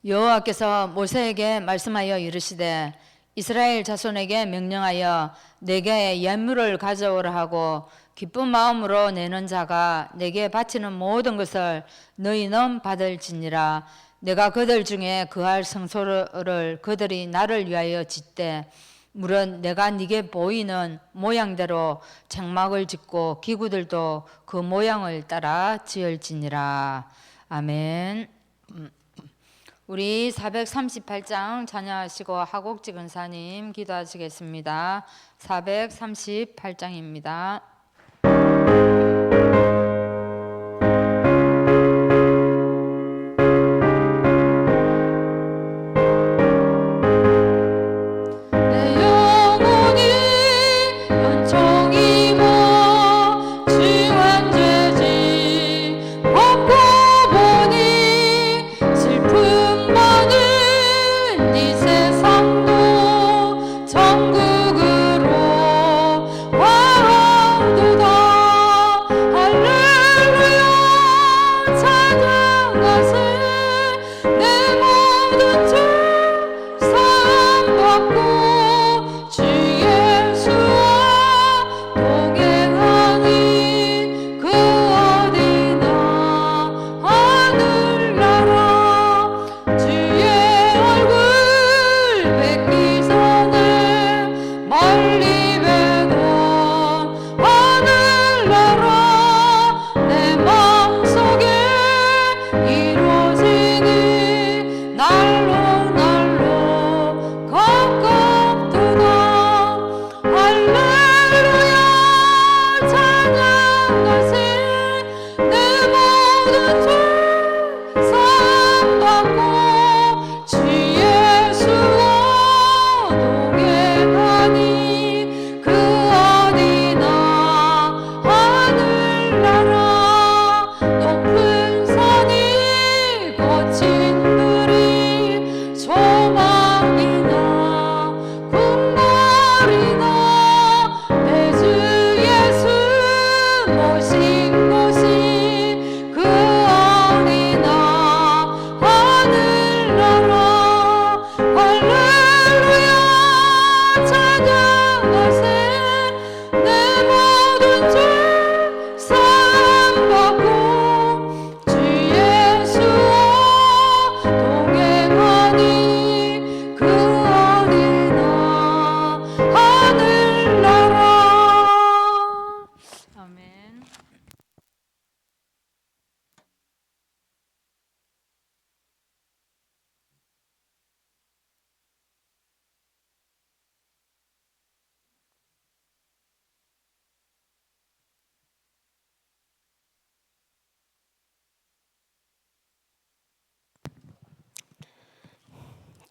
여호와께서 모세에게 말씀하여 이르시되 이스라엘 자손에게 명령하여 내게 예물을 가져오라 하고 기쁜 마음으로 내는 자가 내게 바치는 모든 것을 너희는 받을지니라. 내가 그들 중에 거할 성소를 그들이 나를 위하여 짓되 물은 내가 네게 보이는 모양대로 장막을 짓고 기구들도 그 모양을 따라 지을지니라. 아멘. 우리 438장 찬양하시고 하곡지 근사님 기도하시겠습니다. 438장입니다.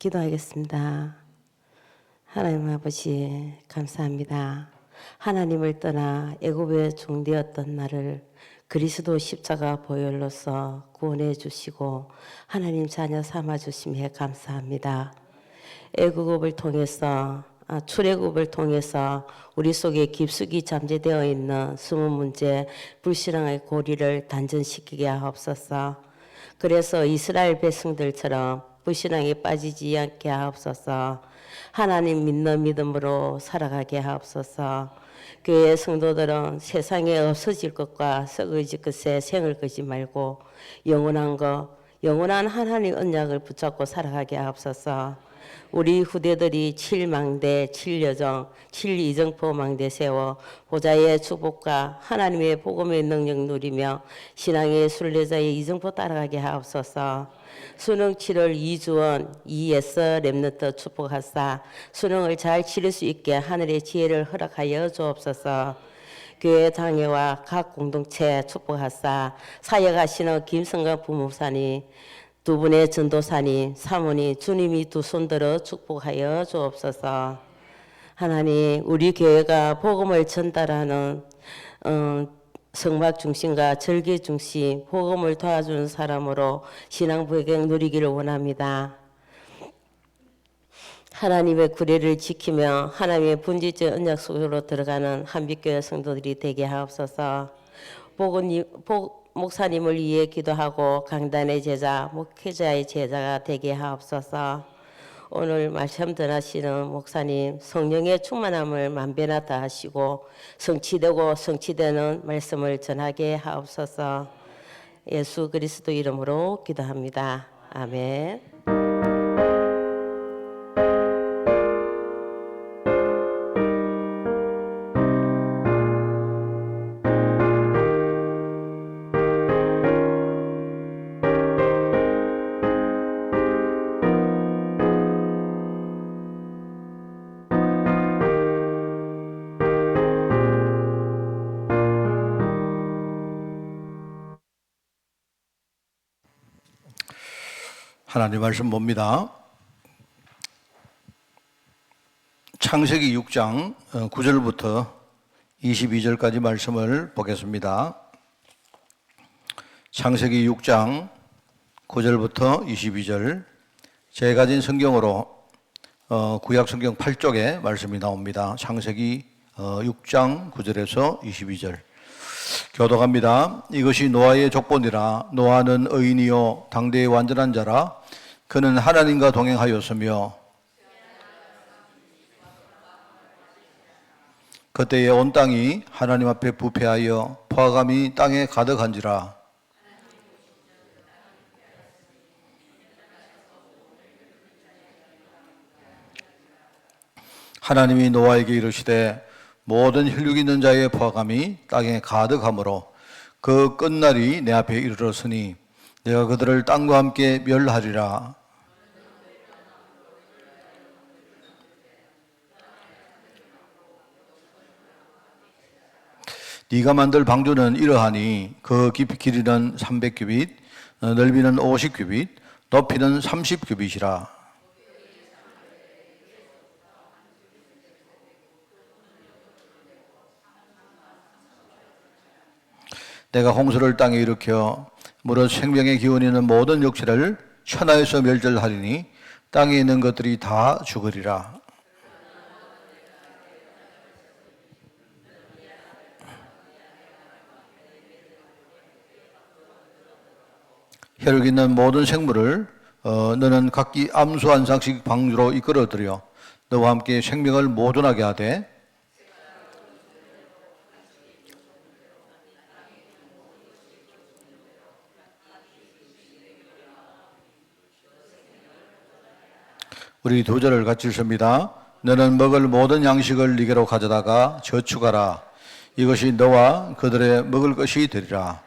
기도하겠습니다. 하나님 아버지 감사합니다. 하나님을 떠나 애굽에 종되었던 나를 그리스도 십자가 보혈로서 구원해 주시고 하나님 자녀 삼아 주심에 감사합니다. 애굽을 통해서 출애굽을 통해서 우리 속에 깊숙이 잠재되어 있는 숨은 문제, 불신앙의 고리를 단전시키게 하옵소서. 그래서 이스라엘 백성들처럼 불신앙에 빠지지 않게 하옵소서. 하나님 믿는 믿음으로 살아가게 하옵소서. 교회 성도들은 세상에 없어질 것과 썩어질 것에 생을 거지 말고 영원한 것, 영원한 하나님 언약을 붙잡고 살아가게 하옵소서. 우리 후대들이 7망대, 7여정, 7이정포 망대 세워 보좌의 축복과 하나님의 복음의 능력 누리며 신앙의 순례자의 이정포 따라가게 하옵소서. 수능 7월 이주원, 이예서 렘넌트 축복하사 수능을 잘 치를 수 있게 하늘의 지혜를 허락하여 주옵소서. 교회 당회와 각 공동체 축복하사 사역하시는 김성관 부목사님, 두 분의 전도사님, 사모님, 주님이 두 손들어 축복하여 주옵소서. 하나님, 우리 교회가 복음을 전달하는 성막 중심과 절개 중심, 복음을 도와주는 사람으로 신앙 배경 누리기를 원합니다. 하나님의 구례를 지키며 하나님의 분지적 언약 속으로 들어가는 한빛교회 성도들이 되게 하옵소서. 목사님을 위해 기도하고 강단의 제자, 목회자의 제자가 되게 하옵소서. 오늘 말씀 전하시는 목사님 성령의 충만함을 만변하 다하시고 성취되고 성취되는 말씀을 전하게 하옵소서. 예수 그리스도 이름으로 기도합니다. 아멘. 하나님 말씀 봅니다. 창세기 6장 9절부터 22절까지 말씀을 보겠습니다. 창세기 6장 9절부터 22절, 제가 가진 성경으로 구약 성경 8쪽에 말씀이 나옵니다. 창세기 6장 9절에서 22절. 교독합니다. 이것이 노아의 족본이라. 노아는 의인이요 당대의 완전한 자라. 그는 하나님과 동행하였으며 그때에 온 땅이 하나님 앞에 부패하여 포화감이 땅에 가득한지라. 하나님이 노아에게 이르시되 모든 혈육 있는 자의 포화감이 땅에 가득하므로 그 끝날이 내 앞에 이르렀으니 내가 그들을 땅과 함께 멸하리라. 네가 만들 방주는 이러하니 그 길이는 300규빗, 넓이는 50규빗, 높이는 30규빗이라. 내가 홍수를 땅에 일으켜 무릇 생명의 기운이 있는 모든 육체를 천하에서 멸절하리니 땅에 있는 것들이 다 죽으리라. 혈육 있는 모든 생물을 너는 각기 암수 한 쌍씩 방주로 이끌어들여 너와 함께 생명을 모존하게 하되 우리 두 절을 같이 읽습니다. 너는 먹을 모든 양식을 네게로 가져다가 저축하라. 이것이 너와 그들의 먹을 것이 되리라.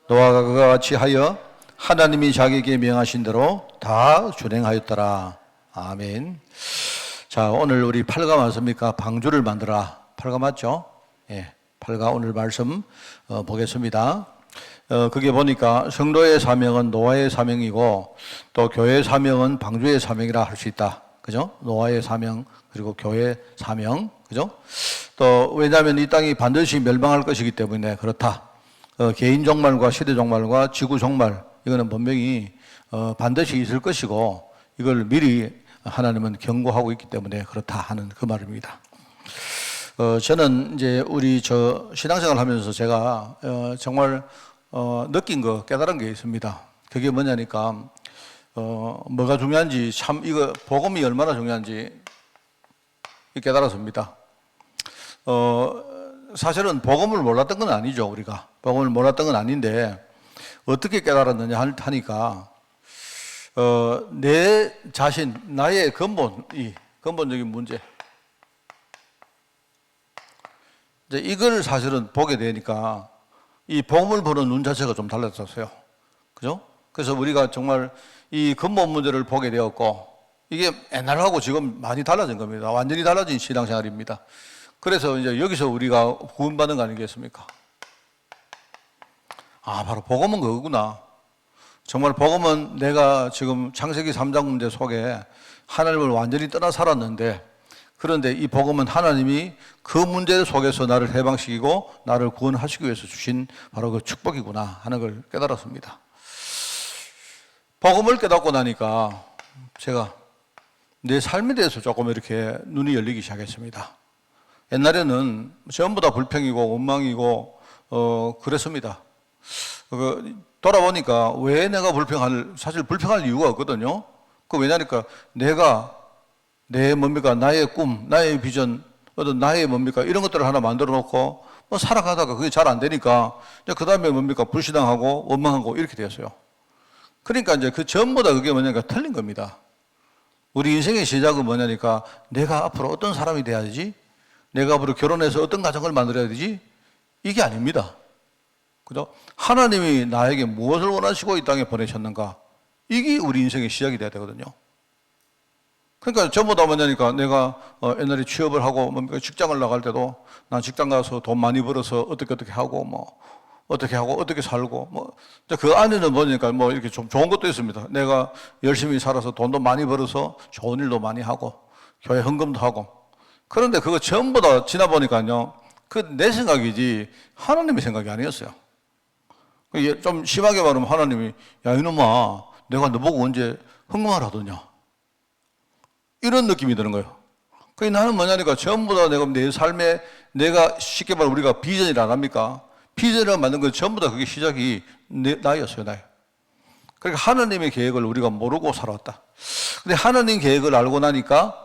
노아가 그와 같이 하여 하나님이 자기에게 명하신 대로 다 준행하였더라. 아멘. 자, 오늘 우리 8가 맞습니까? 방주를 만들어라. 8가 맞죠? 예, 8가 오늘 말씀 보겠습니다. 그게 보니까 성도의 사명은 노아의 사명이고 또 교회의 사명은 방주의 사명이라 할 수 있다. 그죠? 노아의 사명 그리고 교회의 사명. 그죠? 또 왜냐하면 이 땅이 반드시 멸망할 것이기 때문에 그렇다. 개인 종말과 시대 종말과 지구 종말 이거는 분명히 반드시 있을 것이고 이걸 미리 하나님은 경고하고 있기 때문에 그렇다 하는 그 말입니다. 저는 이제 우리 신앙생활 하면서 제가 정말 느낀 거, 깨달은 게 있습니다. 그게 뭐냐니까, 뭐가 중요한지, 참, 이거, 복음이 얼마나 중요한지 깨달았습니다. 사실은 복음을 몰랐던 건 아니죠, 우리가. 복음을 몰랐던 건 아닌데, 어떻게 깨달았느냐 하니까, 내 자신, 나의 근본적인 문제. 이제 이걸 사실은 보게 되니까, 이 복음을 보는 눈 자체가 좀 달라졌어요. 그죠? 그래서 우리가 정말 이 근본 문제를 보게 되었고, 이게 옛날하고 지금 많이 달라진 겁니다. 완전히 달라진 신앙생활입니다. 그래서 이제 여기서 우리가 구원받는 거 아니겠습니까? 아, 바로 복음은 그거구나. 정말 복음은 내가 지금 창세기 3장 문제 속에 하나님을 완전히 떠나 살았는데, 그런데 이 복음은 하나님이 그 문제 속에서 나를 해방시키고 나를 구원하시기 위해서 주신 바로 그 축복이구나 하는 걸 깨달았습니다. 복음을 깨닫고 나니까 제가 내 삶에 대해서 조금 이렇게 눈이 열리기 시작했습니다. 옛날에는 전부 다 불평이고 원망이고 그랬습니다. 돌아보니까 왜 내가 사실 불평할 이유가 없거든요. 그 왜냐니까 내가 나의 꿈, 나의 비전, 어떤 나의 이런 것들을 하나 만들어 놓고 뭐 살아가다가 그게 잘 안 되니까 그 다음에 불신앙하고 원망하고 이렇게 되었어요. 그러니까 이제 그 전부 다 그게 뭐냐니까 틀린 겁니다. 우리 인생의 시작은 뭐냐니까 내가 앞으로 어떤 사람이 돼야 되지? 내가 앞으로 결혼해서 어떤 가정을 만들어야 되지? 이게 아닙니다. 그죠? 하나님이 나에게 무엇을 원하시고 이 땅에 보내셨는가? 이게 우리 인생의 시작이 돼야 되거든요. 그러니까 전부 다 뭐냐니까 내가 옛날에 취업을 하고 직장을 나갈 때도 난 직장 가서 돈 많이 벌어서 어떻게 하고 어떻게 살고 그 안에는 뭐냐니까 이렇게 좀 좋은 것도 있습니다. 내가 열심히 살아서 돈도 많이 벌어서 좋은 일도 많이 하고 교회 헌금도 하고. 그런데 그거 전부 다 지나 보니까요. 그 내 생각이지 하나님의 생각이 아니었어요. 좀 심하게 말하면 하나님이 야 이놈아 내가 너보고 언제 헌금을 하더냐 이런 느낌이 드는 거예요. 나는 뭐냐니까 전부 다 내 삶에 내가 쉽게 말하면 우리가 비전이라 안 합니까? 비전을 만든 건 전부 다 그게 시작이 나였어요. 그러니까 하나님의 계획을 우리가 모르고 살아왔다. 근데 하나님 계획을 알고 나니까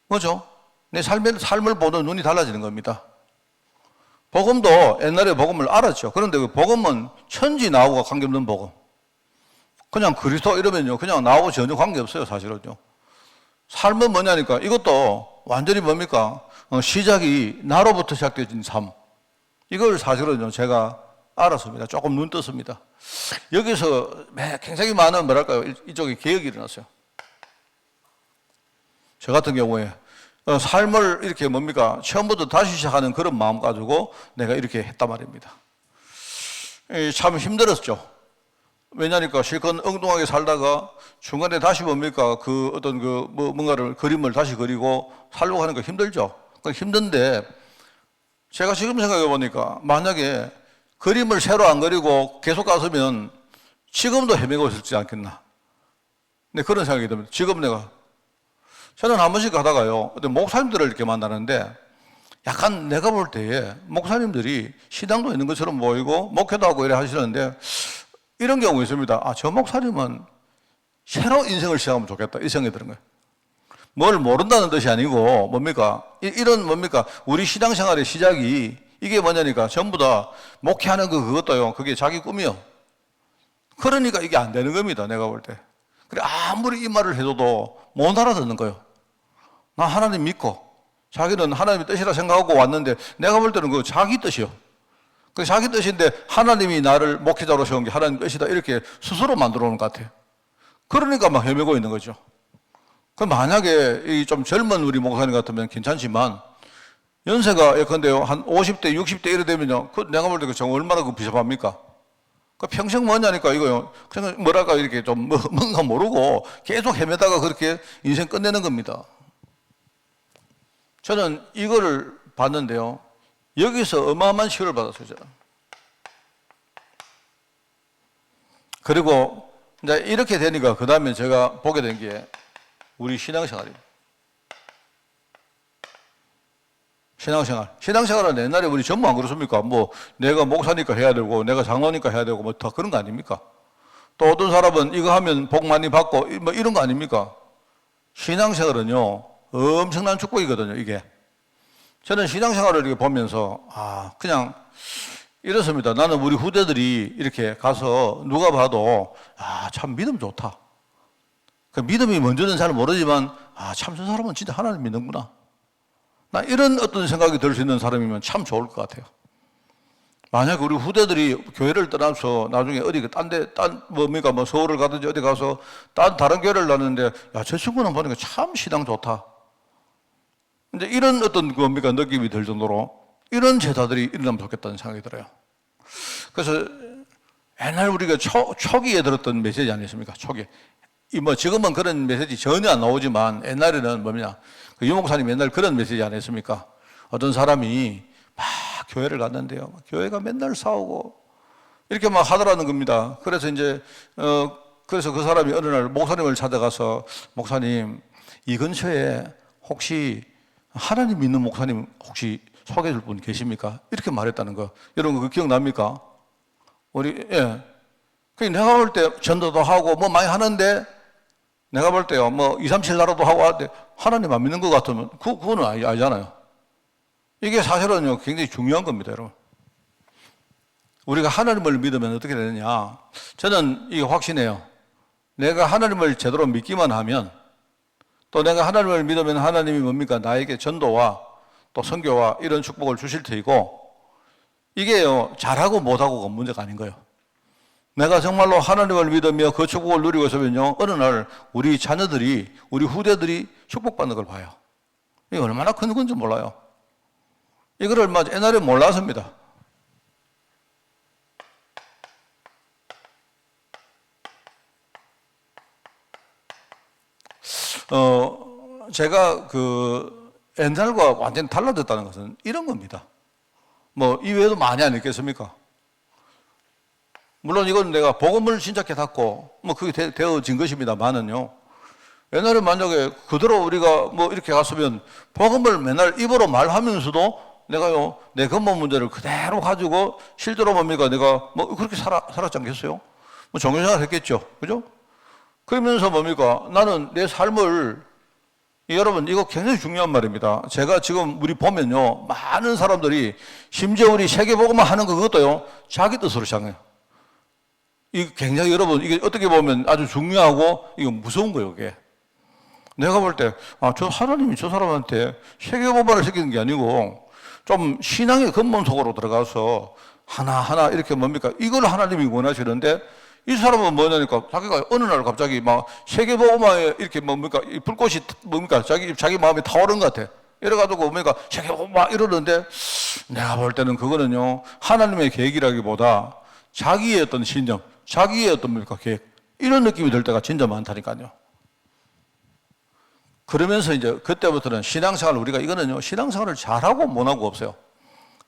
뭐죠? 내 삶을 보는 눈이 달라지는 겁니다. 복음도 옛날에 복음을 알았죠. 그런데 그 복음은 천지 나하고가 관계없는 복음. 그냥 그리스도 이러면요. 그냥 나하고 전혀 관계없어요. 사실은요. 삶은 뭐냐니까 이것도 완전히 뭡니까? 시작이 나로부터 시작되어진 삶. 이걸 사실은요. 제가 알았습니다. 조금 눈 떴습니다. 여기서 굉장히 많은 이쪽에 개혁이 일어났어요. 저 같은 경우에 삶을 이렇게 처음부터 다시 시작하는 그런 마음 가지고 내가 이렇게 했단 말입니다. 참 힘들었죠. 왜냐니까 실컷 엉뚱하게 살다가 중간에 다시 그 어떤 뭔가를 그림을 다시 그리고 살려고 하는 거 힘들죠. 힘든데 제가 지금 생각해 보니까 만약에 그림을 새로 안 그리고 계속 갔으면 지금도 헤매고 있었지 않겠나. 네, 그런 생각이 듭니다. 지금 저는 한 번씩 가다가요, 목사님들을 이렇게 만나는데 약간 내가 볼 때에 목사님들이 신앙도 있는 것처럼 보이고 목회도 하고 이래 하시는데 이런 경우가 있습니다. 저 목사님은 새로 인생을 시작하면 좋겠다. 이 생각이 드는 거예요. 뭘 모른다는 뜻이 아니고 이런 우리 신앙생활의 시작이 이게 뭐냐니까 전부 다 목회하는 그것도요. 그게 자기 꿈이요. 그러니까 이게 안 되는 겁니다. 내가 볼 때. 그래 아무리 이 말을 해줘도 못 알아듣는 거예요. 나 하나님 믿고 자기는 하나님의 뜻이라 생각하고 왔는데 내가 볼 때는 그 자기 뜻이요. 그 자기 뜻인데 하나님이 나를 목회자로 세운 게 하나님 뜻이다 이렇게 스스로 만들어 놓은 것 같아요. 그러니까 막 헤매고 있는 거죠. 그럼 만약에 이 좀 젊은 우리 목사님 같으면 괜찮지만 연세가 예컨대요 한 50대 60대 이래 되면요 내가 볼 때 얼마나 비겁합니까? 평생 뭐냐니까 이거요. 그냥 이렇게 좀 뭔가 모르고 계속 헤매다가 그렇게 인생 끝내는 겁니다. 저는 이거를 봤는데요. 여기서 어마어마한 치유를 받았어요. 저는. 그리고 이제 이렇게 되니까 그 다음에 제가 보게 된 게 우리 신앙생활입니다. 신앙생활은 옛날에 우리 전부 안 그렇습니까? 내가 목사니까 해야 되고, 내가 장로니까 해야 되고, 다 그런 거 아닙니까? 또 어떤 사람은 이거 하면 복 많이 받고, 이런 거 아닙니까? 신앙생활은요, 엄청난 축복이거든요, 이게. 저는 신앙생활을 이렇게 보면서, 그냥 이렇습니다. 나는 우리 후대들이 이렇게 가서 누가 봐도, 참 믿음 좋다. 그 믿음이 뭔지는 잘 모르지만, 참 저 사람은 진짜 하나님 믿는구나. 나 이런 어떤 생각이 들 수 있는 사람이면 참 좋을 것 같아요. 만약 우리 후대들이 교회를 떠나서 나중에 어디 서울을 가든지 어디 가서 다른 교회를 나는데, 저 친구는 보니까 참 신앙 좋다. 이제 이런 어떤 느낌이 들 정도로 이런 제자들이 일어나면 좋겠다는 생각이 들어요. 그래서 옛날 우리가 초기에 들었던 메시지 아니겠습니까? 초기. 지금은 그런 메시지 전혀 안 나오지만 옛날에는 유 목사님 옛날 그런 메시지 안 했습니까? 어떤 사람이 막 교회를 갔는데요. 교회가 맨날 싸우고 이렇게 막 하더라는 겁니다. 그래서 그래서 그 사람이 어느 날 목사님을 찾아가서 목사님, 이 근처에 혹시 하나님 믿는 목사님 혹시 소개해 줄 분 계십니까? 이렇게 말했다는 거. 여러분 그 기억납니까? 예. 그 내가 볼 때 전도도 하고 뭐 많이 하는데 내가 볼 때요, 뭐 2, 3, 7 나라도 하고 하는데 하나님 안 믿는 것 같으면 그거는 아니잖아요. 이게 사실은요, 굉장히 중요한 겁니다, 여러분. 우리가 하나님을 믿으면 어떻게 되느냐. 저는 이게 확신해요. 내가 하나님을 제대로 믿기만 하면 또 내가 하나님을 믿으면 하나님이 뭡니까? 나에게 전도와 또 선교와 이런 축복을 주실 테이고 이게요, 잘하고 못하고가 문제가 아닌 거예요. 내가 정말로 하나님을 믿으며 그 축복을 누리고 있으면요, 어느 날 우리 자녀들이, 우리 후대들이 축복받는 걸 봐요. 이게 얼마나 큰 건지 몰라요. 이걸 얼마 옛날에 몰랐습니다. 제가 그 옛날과 완전히 달라졌다는 것은 이런 겁니다. 뭐 이외에도 많이 안 있겠습니까? 물론 이건 내가 복음을 신작해 닫고 뭐 그게 되어진 것입니다만은요. 옛날에 만약에 그대로 우리가 뭐 이렇게 갔으면 복음을 맨날 입으로 말하면서도 내가요, 내 근본 문제를 그대로 가지고 실제로 뭡니까? 내가 뭐 그렇게 살았지 않겠어요? 뭐 종교생활 했겠죠. 그죠? 그러면서 뭡니까? 나는 내 삶을, 여러분, 이거 굉장히 중요한 말입니다. 제가 지금 우리 보면요, 많은 사람들이 심지어 우리 세계복음만 하는 거 그것도요, 자기 뜻으로 시작해요. 이거 굉장히 여러분, 이게 어떻게 보면 아주 중요하고, 이거 무서운 거예요, 이게. 내가 볼 때, 저 하나님이 저 사람한테 세계복음을 시키는 게 아니고, 좀 신앙의 근본 속으로 들어가서 하나하나 이렇게 뭡니까? 이걸 하나님이 원하시는데, 이 사람은 뭐냐니까, 자기가 어느 날 갑자기 막 세계복음화에 이렇게 뭡니까? 이 불꽃이 뭡니까? 자기 마음이 타오른 것 같아. 이래가지고 뭡니까? 세계복음화 이러는데, 내가 볼 때는 그거는요, 하나님의 계획이라기보다 자기의 어떤 신념, 자기의 어떤 뭡니까? 계획, 이런 느낌이 들 때가 진짜 많다니까요. 그러면서 이제 그때부터는 신앙생활, 우리가 이거는요, 신앙생활을 잘하고 못하고 없어요.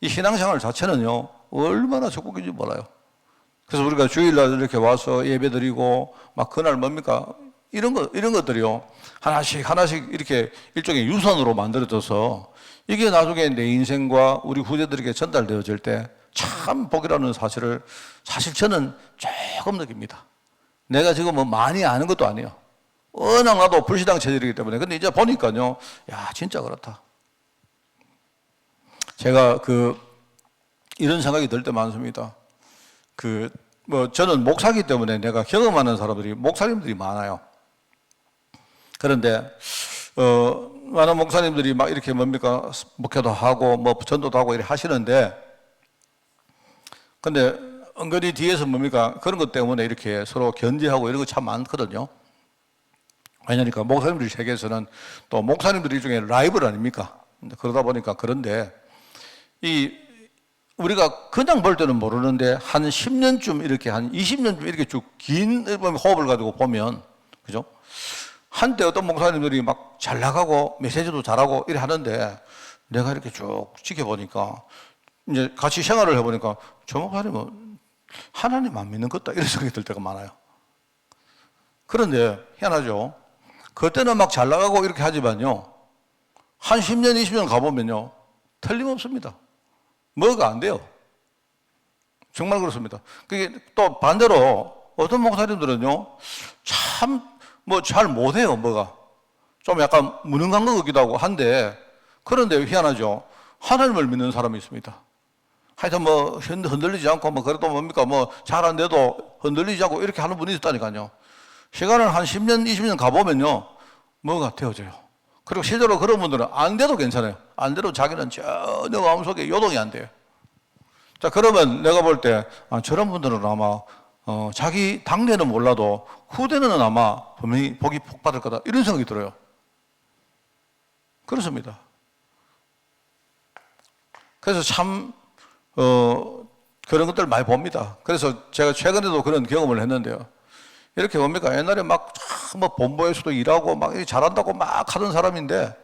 이 신앙생활 자체는요, 얼마나 축복인지 몰라요. 그래서 우리가 주일날 이렇게 와서 예배 드리고, 막 그날 뭡니까? 이런 것들이요, 하나씩 이렇게 일종의 유산으로 만들어져서 이게 나중에 내 인생과 우리 후대들에게 전달되어질 때 참 복이라는 사실을 사실 저는 조금 느낍니다. 내가 지금 뭐 많이 아는 것도 아니에요. 워낙 나도 불신앙 체질이기 때문에. 근데 이제 보니까요, 야, 진짜 그렇다. 제가 이런 생각이 들 때 많습니다. 저는 목사기 때문에 내가 경험하는 사람들이, 목사님들이 많아요. 그런데, 많은 목사님들이 막 이렇게 뭡니까, 목회도 하고, 뭐 전도도 하고 이렇게 하시는데, 근데 은근히 뒤에서 뭡니까, 그런 것 때문에 이렇게 서로 견제하고 이런 거 참 많거든요. 왜냐니까 목사님들 세계에서는 또 목사님들이 일종의 라이벌 아닙니까? 그러다 보니까 그런데 우리가 그냥 볼 때는 모르는데 한 10년쯤 이렇게 한 20년쯤 이렇게 쭉 긴 호흡을 가지고 보면, 그죠? 한때 어떤 목사님들이 막 잘 나가고 메시지도 잘하고 이래 하는데 내가 이렇게 쭉 지켜보니까 이제 같이 생활을 해보니까 저 목사님은 하나님 안 믿는 것 같다 이런 생각이 들 때가 많아요. 그런데 희한하죠. 그때는 막 잘 나가고 이렇게 하지만요, 한 10년, 20년 가보면요, 틀림없습니다. 뭐가 안 돼요. 정말 그렇습니다. 그게 또 반대로 어떤 목사님들은요, 참 뭐 잘 못해요, 뭐가. 좀 약간 무능한 것 같기도 하고 한데, 그런데 희한하죠. 하나님을 믿는 사람이 있습니다. 하여튼 뭐 흔들리지 않고 뭐 그래도 뭡니까, 뭐 잘 안 돼도 흔들리지 않고 이렇게 하는 분이 있다니까요. 시간을 한 10년, 20년 가보면요, 뭐가 되어져요. 그리고 실제로 그런 분들은 안 돼도 괜찮아요. 안 돼도 자기는 전혀 마음속에 요동이 안 돼요. 자, 그러면 내가 볼 때, 저런 분들은 아마, 자기 당내는 몰라도 후대는 아마 분명히 복이 복받을 거다. 이런 생각이 들어요. 그렇습니다. 그래서 참, 그런 것들 많이 봅니다. 그래서 제가 최근에도 그런 경험을 했는데요. 이렇게 뭡니까? 옛날에 막, 뭐, 본부에서도 일하고 막 잘한다고 막 하던 사람인데,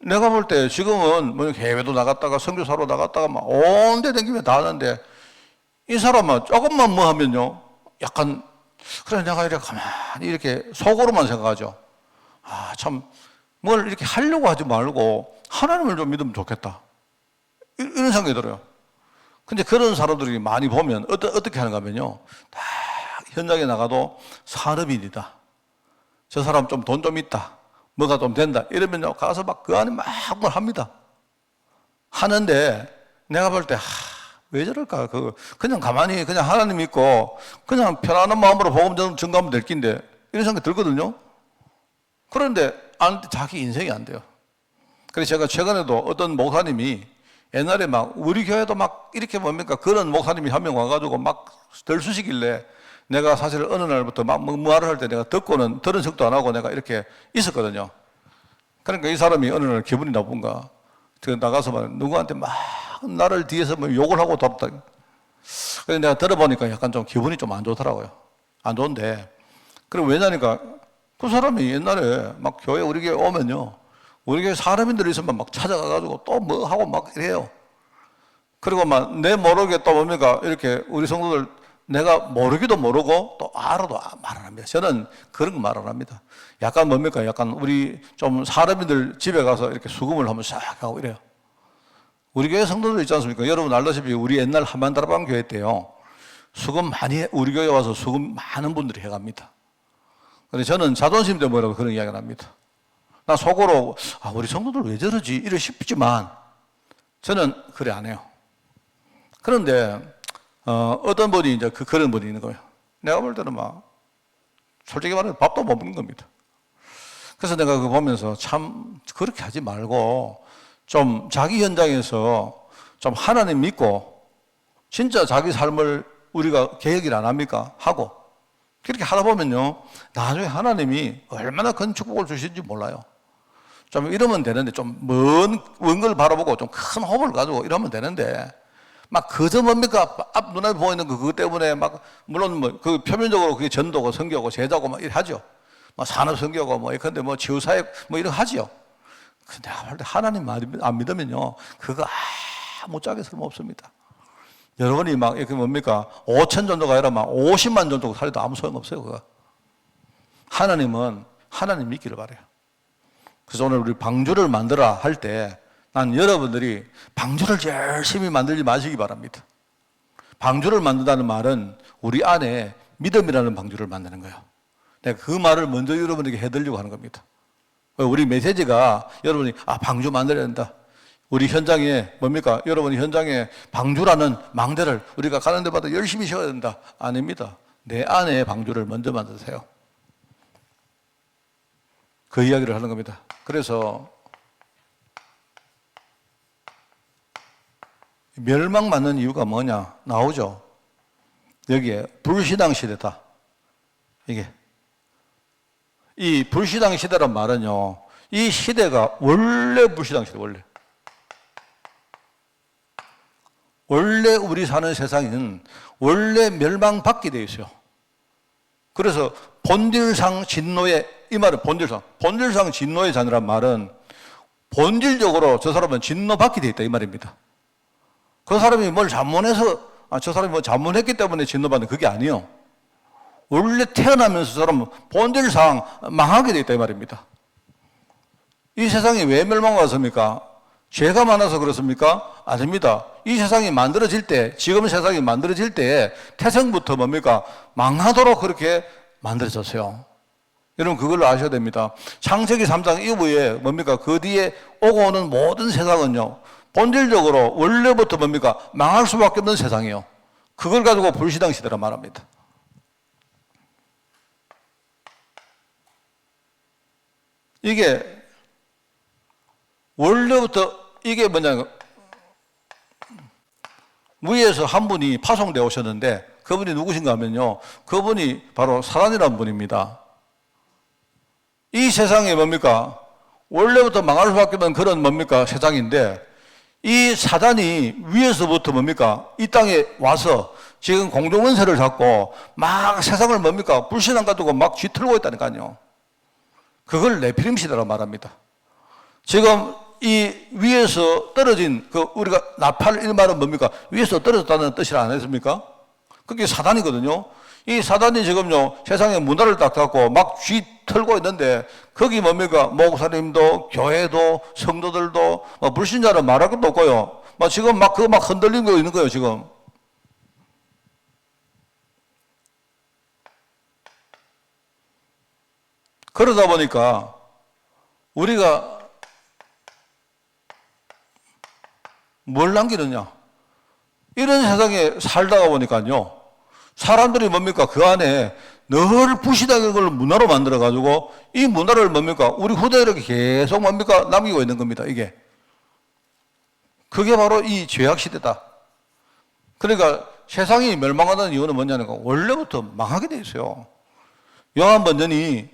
내가 볼 때 지금은 뭐 해외도 나갔다가 선교사로 나갔다가 막 온 데 댕기면 다 하는데, 이 사람은 조금만 뭐 하면요, 약간, 그래, 내가 이렇게 가만히 이렇게 속으로만 생각하죠. 참, 뭘 이렇게 하려고 하지 말고, 하나님을 좀 믿으면 좋겠다. 이런 생각이 들어요. 근데 그런 사람들이 많이 보면 어떻게 하는가 하면요. 다 현장에 나가도 산업인이다. 저 사람 좀 돈 좀 있다. 뭐가 좀 된다. 이러면요. 가서 막 그 안에 막 뭘 합니다. 하는데 내가 볼 때, 왜 저럴까? 그냥 가만히 그냥 하나님 믿고 그냥 편안한 마음으로 복음 전가하면 될 낀데 이런 생각이 들거든요. 그런데 자기 인생이 안 돼요. 그래서 제가 최근에도 어떤 목사님이 옛날에 막 우리 교회도 막 이렇게 뭡니까? 그런 목사님이 한 명 와가지고 막 들쑤시길래 내가 사실 어느 날부터 막 뭐하러 할 때 내가 듣고는 들은 척도 안 하고 내가 이렇게 있었거든요. 그러니까 이 사람이 어느 날 기분이 나쁜가. 나가서 막 누구한테 막 나를 뒤에서 뭐 욕을 하고 돌았다. 그래서 내가 들어보니까 약간 좀 기분이 좀 안 좋더라고요. 안 좋은데. 그럼 왜냐니까 그 사람이 옛날에 막 우리 교회 오면요. 우리 교회 사람인들이 있으면 막 찾아가가지고 또 뭐 하고 막 이래요. 그리고 막 내 모르게 또 뭡니까 이렇게 우리 성도들 내가 모르기도 모르고 또 알아도 말 안 합니다. 저는 그런 거 말 안 합니다. 약간 뭡니까 약간 우리 좀 사람인들 집에 가서 이렇게 수금을 한번 싹 하고 이래요. 우리 교회 성도들 있지 않습니까? 여러분 알다시피 우리 옛날 한반다라방 교회 때요. 수금 많이 우리 교회 와서 수금 많은 분들이 해갑니다. 그래서 저는 자존심 때문에 그런 이야기를 합니다. 나 속으로 우리 성도들 왜 저러지? 이래 싶지만 저는 그래 안 해요. 그런데 어떤 분이 이제 그런 분이 있는 거예요. 내가 볼 때는 막 솔직히 말해서 밥도 못 먹는 겁니다. 그래서 내가 그거 보면서 참 그렇게 하지 말고 좀 자기 현장에서 좀 하나님 믿고 진짜 자기 삶을 우리가 계획을 안 합니까? 하고 그렇게 하다 보면요 나중에 하나님이 얼마나 큰 축복을 주시는지 몰라요. 좀 이러면 되는데 좀 먼 걸 바라보고 좀 큰 호흡을 가지고 이러면 되는데 막 그저 뭡니까 앞 눈앞에 보이는 그것 때문에 막 물론 뭐 그 표면적으로 그게 전도고 선교고 제자고 막 이렇게 하죠. 뭐 산업 선교고 뭐 근데 뭐 치유사역 뭐 이런 거 하죠. 근데 하나님 안 믿으면요 그거 아무짝에 쓸모없습니다. 여러분이 막 이렇게 뭡니까 5천 전도가 아니라 막 50만 전도 살려도 아무 소용없어요. 그거. 하나님은 하나님 믿기를 바래요. 그래서 오늘 우리 방주를 만들어 할 때 난 여러분들이 방주를 열심히 만들지 마시기 바랍니다. 방주를 만든다는 말은 우리 안에 믿음이라는 방주를 만드는 거예요. 내가 그 말을 먼저 여러분에게 해드리려고 하는 겁니다. 우리 메시지가 여러분이 방주 만들어야 된다. 우리 현장에 뭡니까? 여러분이 현장에 방주라는 망대를 우리가 가는 데마다 열심히 세워야 된다. 아닙니다. 내 안에 방주를 먼저 만드세요. 그 이야기를 하는 겁니다. 그래서 멸망받는 이유가 뭐냐? 나오죠. 여기에 불신앙 시대다. 이게 이 불신앙 시대란 말은요. 이 시대가 원래 불신앙 시대 원래 우리 사는 세상은 원래 멸망받게 되어 있어요. 그래서 본질상 진노의 이 말은 본질상 진노의 자녀란 말은 본질적으로 저 사람은 진노받게 되어 있다 이 말입니다. 그 사람이 뭘 잘못해서 저 사람이 뭐 잘못했기 때문에 진노받는 그게 아니에요. 원래 태어나면서 저 사람은 본질상 망하게 되어 있다 이 말입니다. 이 세상이 왜 멸망받았습니까? 죄가 많아서 그렇습니까? 아닙니다. 이 세상이 만들어질 때, 지금 세상이 만들어질 때 태생부터 뭡니까? 망하도록 그렇게 만들어졌어요. 여러분 그걸 아셔야 됩니다. 창세기 3장 이후에 뭡니까? 그 뒤에 오고 오는 모든 세상은요. 본질적으로 원래부터 뭡니까? 망할 수밖에 없는 세상이에요. 그걸 가지고 불신앙 시대라 말합니다. 이게 원래부터 이게 뭐냐면 위에서 한 분이 파송되어 오셨는데 그분이 누구신가 하면요. 그분이 바로 사단이라는 분입니다. 이 세상에 뭡니까? 원래부터 망할 수밖에 없는 그런 뭡니까? 세상인데 이 사단이 위에서부터 뭡니까? 이 땅에 와서 지금 공동원세를 잡고 막 세상을 뭡니까? 불신앙 가지고 막 쥐틀고 있다니까요. 그걸 네피림 시대라고 말합니다. 지금 이 위에서 떨어진 우리가 나팔 이 말은 뭡니까? 위에서 떨어졌다는 뜻이라 안 했습니까? 그게 사단이거든요. 이 사단이 지금요, 세상에 문화를 딱 닫고 막 쥐 털고 있는데, 거기 뭡니까? 목사님도, 교회도, 성도들도, 불신자는 말할 것도 없고요. 지금 막 그거 막 흔들리고 있는 거예요, 지금. 그러다 보니까 우리가 뭘 남기느냐? 이런 세상에 살다가 보니까요, 사람들이 뭡니까? 그 안에 늘 부실하게 그걸 문화로 만들어가지고 이 문화를 뭡니까? 우리 후대에게 계속 뭡니까? 남기고 있는 겁니다, 이게. 그게 바로 이 죄악시대다. 그러니까 세상이 멸망하는 이유는 뭐냐니까 원래부터 망하게 돼 있어요. 요한 번연이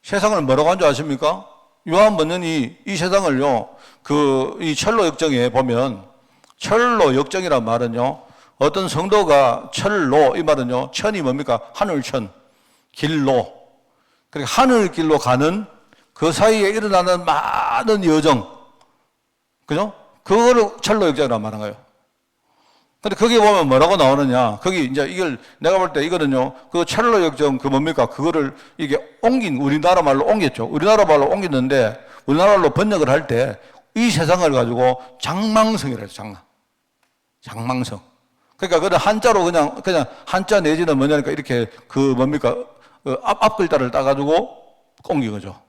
세상을 뭐라고 한 줄 아십니까? 요한 번연이 이 세상을요, 이 철로 역정에 보면, 철로 역정이란 말은요, 어떤 성도가 철로, 이 말은요, 천이 뭡니까? 하늘천, 길로. 그러니까 하늘길로 가는 그 사이에 일어나는 많은 여정. 그죠? 그거를 철로 역정이라고 말하는 거예요. 근데 거기 보면 뭐라고 나오느냐. 거기 이제 이걸 내가 볼 때 이거는요, 그 철로 역정 그 뭡니까? 그거를 이게 우리나라 말로 옮겼죠. 우리나라 말로 옮겼는데, 우리나라 말로 번역을 할 때 이 세상을 가지고 장망성이라 해서 장망성. 그러니까 그는 한자로 그냥 한자 내지는 뭐냐니까 이렇게 뭡니까? 앞 글자를 따가지고 옮긴 거죠.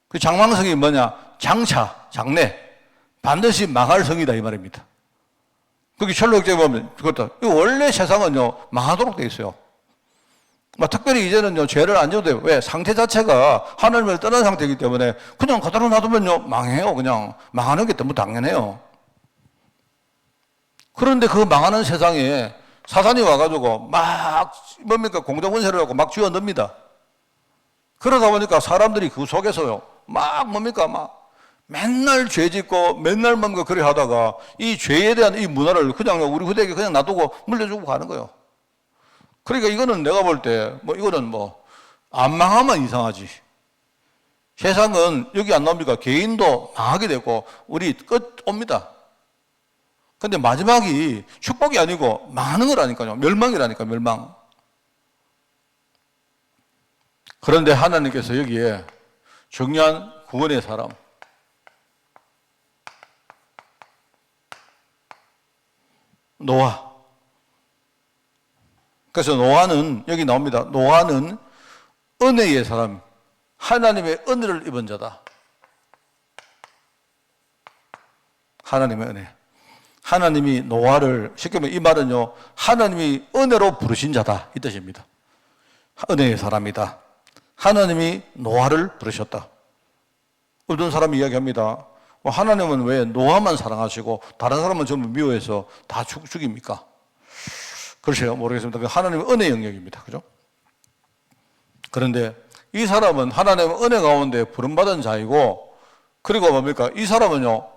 그 장망성이 뭐냐? 장차, 장래. 반드시 망할 성이다, 이 말입니다. 거기 철로 역정에 보면 그것도, 원래 세상은요, 망하도록 돼 있어요. 특별히 이제는요, 죄를 안 져도 돼요. 왜? 상태 자체가 하늘을 떠난 상태이기 때문에 그냥 그대로 놔두면요, 망해요. 그냥 망하는 게 너무 당연해요. 그런데 그 망하는 세상에 사단이 와가지고 막 공동원세를 하고 막 쥐어 넣습니다. 그러다 보니까 사람들이 그 속에서요, 막 맨날 죄 짓고 맨날 그래 하다가 이 죄에 대한 이 문화를 그냥 우리 후대에게 그냥 놔두고 물려주고 가는 거예요. 그러니까 이거는 내가 볼 때 이거는 안 망하면 이상하지. 세상은 여기 안 나옵니까? 개인도 망하게 되고 우리 끝 옵니다. 근데 마지막이 축복이 아니고 망하는 거라니까요. 멸망이라니까, 멸망. 그런데 하나님께서 여기에 중요한 구원의 사람, 노아. 그래서 노아는 여기 나옵니다. 노아는 은혜의 사람, 하나님의 은혜를 입은 자다. 하나님의 은혜. 하나님이 노아를, 쉽게 말하면 이 말은요, 하나님이 은혜로 부르신 자다, 이 뜻입니다. 은혜의 사람이다. 하나님이 노아를 부르셨다. 어떤 사람이 이야기합니다. 하나님은 왜 노아만 사랑하시고 다른 사람은 전부 미워해서 다 죽입니까? 글쎄요, 모르겠습니다. 하나님의 은혜 영역입니다. 그죠? 그런데 이 사람은 하나님의 은혜 가운데 부름받은 자이고, 그리고 뭡니까? 이 사람은요,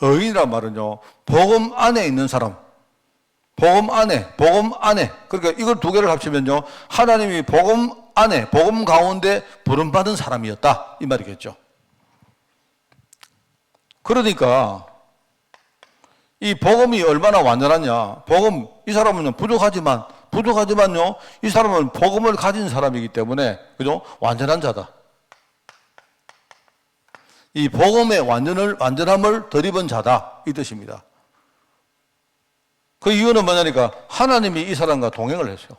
의인이란 말은요, 복음 안에 있는 사람. 복음 안에. 그러니까 이걸 두 개를 합치면요, 하나님이 복음 안에, 복음 가운데 부름받은 사람이었다, 이 말이겠죠. 그러니까 이 복음이 얼마나 완전하냐. 복음, 이 사람은 부족하지만요, 이 사람은 복음을 가진 사람이기 때문에, 그죠? 완전한 자다. 이 복음의 완전함을 덧입은 자다, 이 뜻입니다. 그 이유는 뭐냐니까 하나님이 이 사람과 동행을 했어요.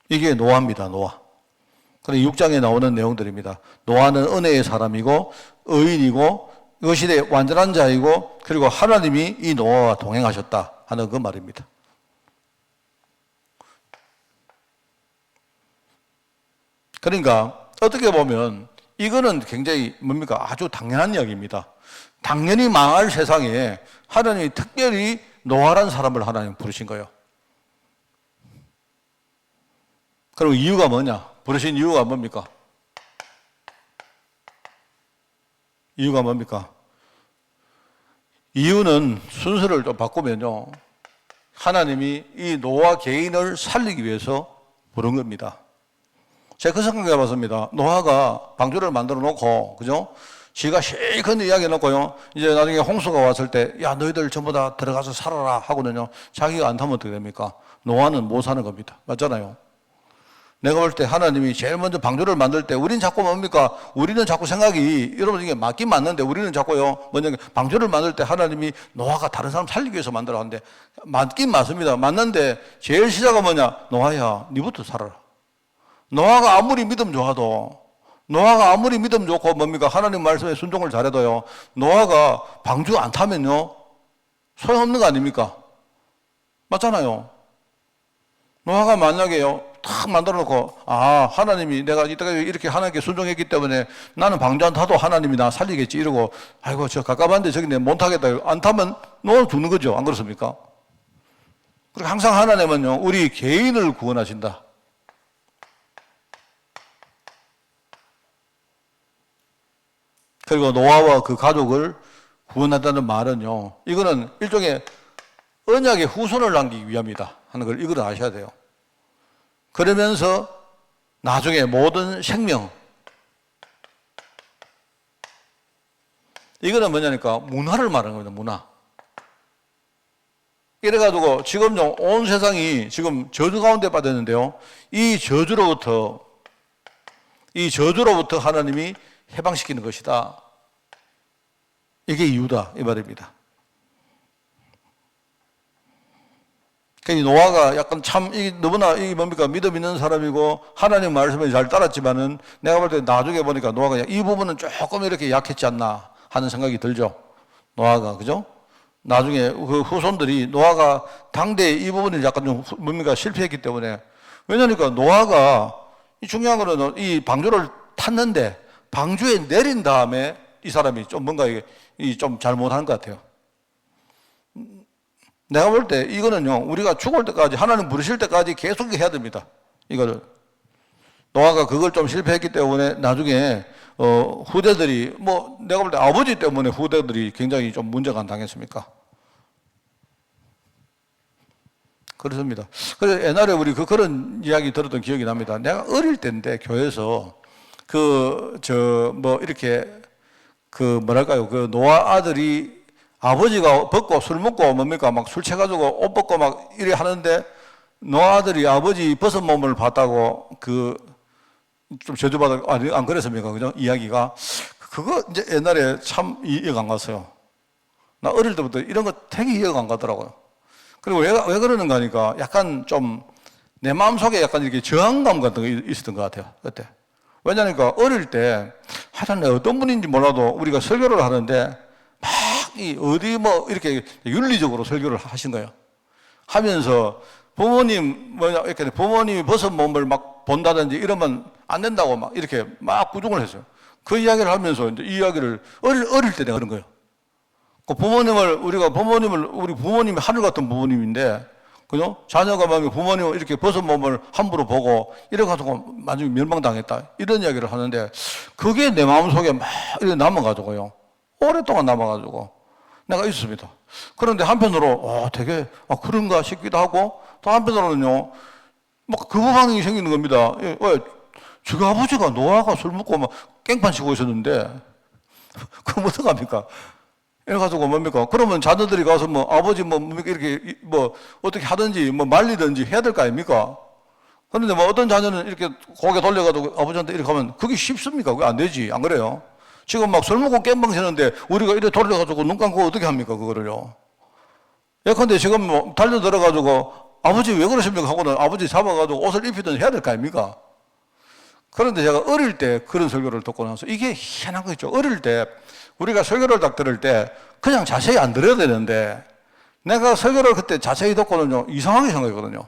이게 노아입니다, 노아. 그래 6장에 나오는 내용들입니다. 노아는 은혜의 사람이고 의인이고 이것이 완전한 자이고, 그리고 하나님이 이 노아와 동행하셨다 하는 그 말입니다. 그러니까 어떻게 보면 이거는 굉장히 아주 당연한 이야기입니다. 당연히 망할 세상에 하나님이 특별히 노아라는 사람을 하나님 부르신 거예요. 그리고 이유가 뭐냐? 부르신 이유가 뭡니까? 이유는 순서를 좀 바꾸면요, 하나님이 이 노아 개인을 살리기 위해서 부른 겁니다. 제가 그 생각해 봤습니다. 노아가 방주를 만들어 놓고, 그죠? 지가 실컷 이야기해놓고요. 이제 나중에 홍수가 왔을 때, 야, 너희들 전부 다 들어가서 살아라 하고는요. 자기가 안 타면 어떻게 됩니까? 노아는 못 사는 겁니다. 맞잖아요. 내가 볼 때 하나님이 제일 먼저 방주를 만들 때 우리는 자꾸 뭡니까? 우리는 자꾸 생각이 여러분 이게 맞긴 맞는데 우리는 자꾸요. 먼저 방주를 만들 때 하나님이 노아가 다른 사람 살리기 위해서 만들었는데 맞긴 맞습니다. 맞는데 제일 시작은 뭐냐? 노아야, 니부터 살아라. 노아가 아무리 믿음 좋아도 노아가 아무리 믿음 좋고 뭡니까? 하나님 말씀에 순종을 잘해도요. 노아가 방주 안 타면요. 소용없는 거 아닙니까? 맞잖아요. 노아가 만약에요. 탁 만들어 놓고, 아, 하나님이 내가 이때까지 이렇게 하나님께 순종했기 때문에 나는 방주 안 타도 하나님이 나 살리겠지 이러고, 아이고, 저 가깝한데 저기 내 못 타겠다. 안 타면 노아 죽는 거죠. 안 그렇습니까? 그리고 항상 하나님은요, 우리 개인을 구원하신다. 그리고 노아와 그 가족을 구원한다는 말은요, 이거는 일종의 언약의 후손을 남기기 위함이다 하는 걸 이걸 아셔야 돼요. 그러면서 나중에 모든 생명, 이거는 뭐냐니까 문화를 말하는 겁니다. 문화. 이래가지고 지금요 온 세상이 지금 저주 가운데 빠졌는데요. 이 저주로부터 하나님이 해방시키는 것이다. 이게 이유다 이 말입니다. 노아가 약간 참 너무나 뭡니까 믿음 있는 사람이고 하나님 말씀에 잘 따랐지만은 내가 볼 때 나중에 보니까 노아가 이 부분은 조금 이렇게 약했지 않나 하는 생각이 들죠. 노아가 그죠? 나중에 그 후손들이 노아가 당대에 이 부분이 약간 좀 뭡니까 실패했기 때문에 왜냐니까 노아가 이 중요한 거는 이 방주를 탔는데 방주에 내린 다음에 이 사람이 좀 뭔가 좀 잘못한 것 같아요. 내가 볼 때 이거는요, 우리가 죽을 때까지, 하나님 부르실 때까지 계속 해야 됩니다. 이거를. 노아가 그걸 좀 실패했기 때문에 나중에, 후대들이, 내가 볼 때 아버지 때문에 후대들이 굉장히 좀 문제가 안 당했습니까? 그렇습니다. 그래서 옛날에 우리 그런 이야기 들었던 기억이 납니다. 내가 어릴 때인데, 교회에서, 이렇게, 뭐랄까요, 노아 아들이 아버지가 벗고 술 먹고 뭡니까 막 술 취해가지고 옷 벗고 막 이래 하는데 노아 아들이 아버지 벗은 몸을 봤다고 좀 저주받아 안 그랬습니까? 그죠? 이야기가 그거 이제 옛날에 참 이해가 안 갔어요. 나 어릴 때부터 이런 거 되게 이해가 안 가더라고요. 그리고 왜 그러는가 하니까 약간 좀 내 마음속에 약간 이렇게 저항감 같은 거 있었던 것 같아요. 그때. 왜냐니까 어릴 때 하여튼 어떤 분인지 몰라도 우리가 설교를 하는데 막 어디 이렇게 윤리적으로 설교를 하신 거예요. 하면서 부모님이 벗은 몸을 막 본다든지 이러면 안 된다고 막 이렇게 막 구중을 했어요. 그 이야기를 하면서 이제 이 이야기를 어릴 때 내가 그런 거예요. 우리 부모님이 하늘 같은 부모님인데, 그죠? 자녀가 만약에 부모님을 이렇게 벗은 몸을 함부로 보고 이래가지고 나중에 멸망당했다. 이런 이야기를 하는데 그게 내 마음속에 막 이렇게 남아가지고요. 오랫동안 남아가지고 내가 있습니다. 그런데 한편으로 되게 그런가 싶기도 하고 또 한편으로는요 막 거부반응이 생기는 겁니다. 왜? 저희 아버지가 노아가 술 먹고 막 깽판 치고 있었는데 그럼 어떡합니까? 이래가지고 뭡니까? 그러면 자녀들이 가서 아버지 이렇게 어떻게 하든지 말리든지 해야 될 거 아닙니까? 그런데 어떤 자녀는 이렇게 고개 돌려가지고 아버지한테 이렇게 하면 그게 쉽습니까? 그게 안 되지. 안 그래요? 지금 막 술 먹고 깽방 치는데 우리가 이래 돌려가지고 눈 감고 어떻게 합니까? 그거를요. 예컨대 지금 달려 들어가지고 아버지 왜 그러십니까? 하고는 아버지 잡아가지고 옷을 입히든 해야 될 거 아닙니까? 그런데 제가 어릴 때 그런 설교를 듣고 나서 이게 희한한 거 있죠. 어릴 때 우리가 설교를 딱 들을 때 그냥 자세히 안 들어야 되는데 내가 설교를 그때 자세히 듣고는요 이상하게 생각했거든요.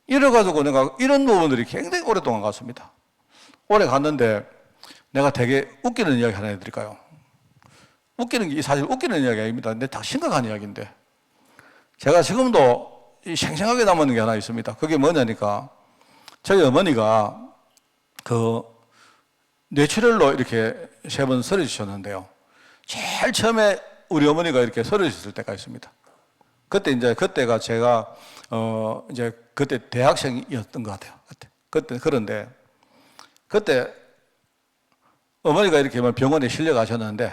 이래가지고 내가 이런 부분들이 굉장히 오랫동안 갔습니다. 오래 갔는데 내가 되게 웃기는 이야기 하나 해드릴까요? 웃기는 게 사실 웃기는 이야기 아닙니다. 근데 다 심각한 이야기인데 제가 지금도 생생하게 남은 게 하나 있습니다. 그게 뭐냐니까 저희 어머니가 뇌출혈로 이렇게 3번 쓰러지셨는데요. 제일 처음에 우리 어머니가 이렇게 쓰러졌을 때가 있습니다. 그때가 제가 그때 대학생이었던 것 같아요. 그때 그런데 그때 어머니가 이렇게 병원에 실려가셨는데,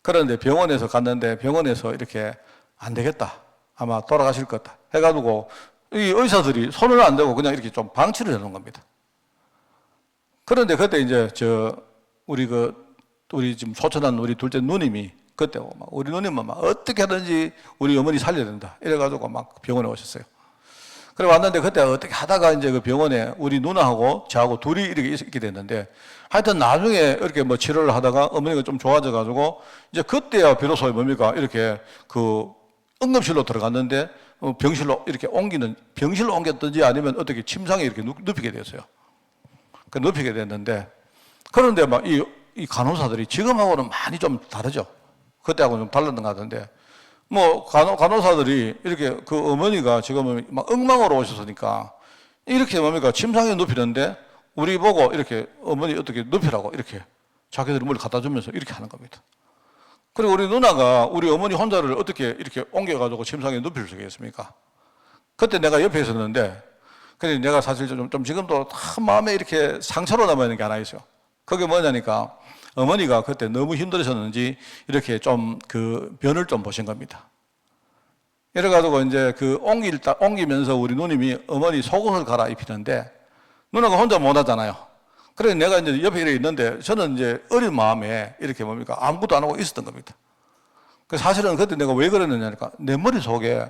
그런데 병원에서 갔는데 병원에서 이렇게 안 되겠다, 아마 돌아가실 것 같다 해가지고 이 의사들이 손을 안 대고 그냥 이렇게 좀 방치를 해놓은 겁니다. 그런데 그때 이제 우리 지금 소천한 우리 둘째 누님이 그때 막 우리 누님은 막 어떻게 하든지 우리 어머니 살려야 된다 이래가지고 막 병원에 오셨어요. 그래 왔는데 그때 어떻게 하다가 이제 그 병원에 우리 누나하고 저하고 둘이 이렇게 있게 됐는데, 하여튼 나중에 이렇게 뭐 치료를 하다가 어머니가 좀 좋아져가지고 이제 그때야 비로소 뭡니까 이렇게 그 응급실로 들어갔는데 병실로 이렇게 병실로 옮겼든지 아니면 어떻게 침상에 이렇게 눕히게 됐어요. 그 눕히게 됐는데, 그런데 막 이 간호사들이 지금하고는 많이 좀 다르죠. 그때하고는 좀 달랐던 것 같은데, 뭐 간호사들이 이렇게 그 어머니가 지금은 막 엉망으로 오셨으니까 이렇게 뭡니까 침상에 눕히는데 우리 보고 이렇게 어머니 어떻게 눕히라고 이렇게 자기들이 뭘 갖다 주면서 이렇게 하는 겁니다. 그리고 우리 누나가 우리 어머니 혼자를 어떻게 이렇게 옮겨가지고 침상에 눕힐 수 있겠습니까? 그때 내가 옆에 있었는데, 그래서 내가 사실 좀 지금도 참 마음에 이렇게 상처로 남아있는 게 하나 있어요. 그게 뭐냐니까, 어머니가 그때 너무 힘들으셨는지 이렇게 좀 그 변을 좀 보신 겁니다. 이래가지고 이제 옮기면서 우리 누님이 어머니 속옷을 갈아입히는데 누나가 혼자 못 하잖아요. 그래서 내가 이제 옆에 이렇게 있는데 저는 이제 어린 마음에 이렇게 뭡니까 아무것도 안 하고 있었던 겁니다. 그래서 사실은 그때 내가 왜 그랬느냐니까, 내 머릿속에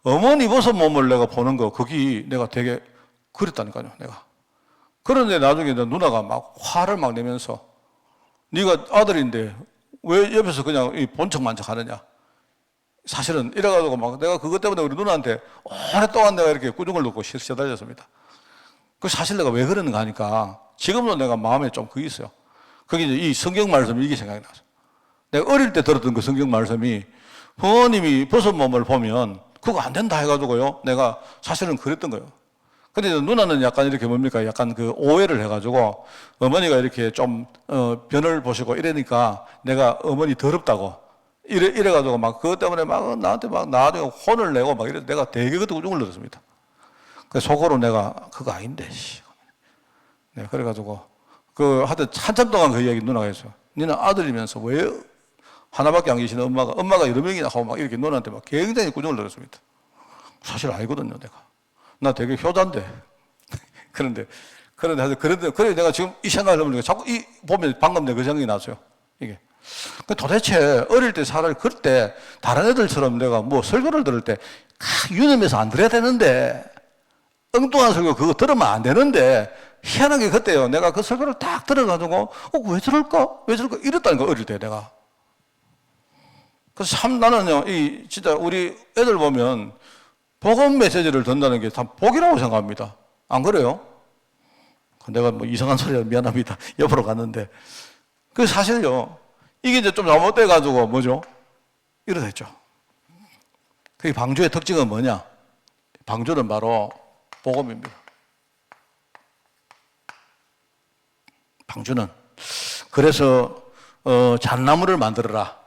어머니 모습 몸을 내가 보는 거, 거기 내가 되게 그랬다니까요, 내가. 그런데 나중에 누나가 막 화를 막 내면서, 네가 아들인데 왜 옆에서 그냥 본 척만 척 하느냐. 사실은 이래가지고 막 내가 그것 때문에 우리 누나한테 오랫동안 내가 이렇게 꾸중을 놓고 시달렸습니다. 그 사실 내가 왜 그러는가 하니까 지금도 내가 마음에 좀 그게 있어요. 그게 이제 이 성경 말씀이 이게 생각이 나서. 내가 어릴 때 들었던 그 성경 말씀이 부모님이 버섯 몸을 보면 그거 안 된다 해가지고요. 내가 사실은 그랬던 거예요. 근데 누나는 약간 이렇게 뭡니까? 약간 그 오해를 해가지고 어머니가 이렇게 좀, 변을 보시고 이러니까 내가 어머니 더럽다고 이래가지고 막 그것 때문에 막 나한테 막 나중에 혼을 내고 막 이래서 내가 되게 그때 우중을 들었습니다. 그래서 속으로 내가 그거 아닌데, 씨. 네, 그래가지고 하여튼 한참 동안 그 이야기 누나가 했어요. 니는 아들이면서 왜 하나밖에 안 계시는 엄마가 여러 명이나 하고 막 이렇게 누나한테 막 굉장히 꾸중을 들었습니다. 사실 알거든요, 내가. 나 되게 효자인데. 그런데 그래 내가 지금 이 생각을 해보니까 자꾸 보면 방금 내가 그 생각이 났어요. 이게. 도대체 어릴 때 그럴 때 다른 애들처럼 내가 뭐 설교를 들을 때 유념해서 안 들어야 되는데, 엉뚱한 설교 그거 들으면 안 되는데, 희한하게 그때요. 내가 그 설교를 딱 들어가지고, 왜 저럴까? 이랬다니까, 어릴 때 내가. 그래서 참 나는요, 진짜 우리 애들 보면 복음 메시지를 듣는다는 게 참 복이라고 생각합니다. 안 그래요? 내가 뭐 이상한 소리라 미안합니다. 옆으로 갔는데. 그 사실요, 이게 이제 좀 잘못돼가지고 뭐죠? 이러다 했죠. 그 방주의 특징은 뭐냐? 방주는 바로 복음입니다. 방주는. 그래서, 잣나무를 만들어라.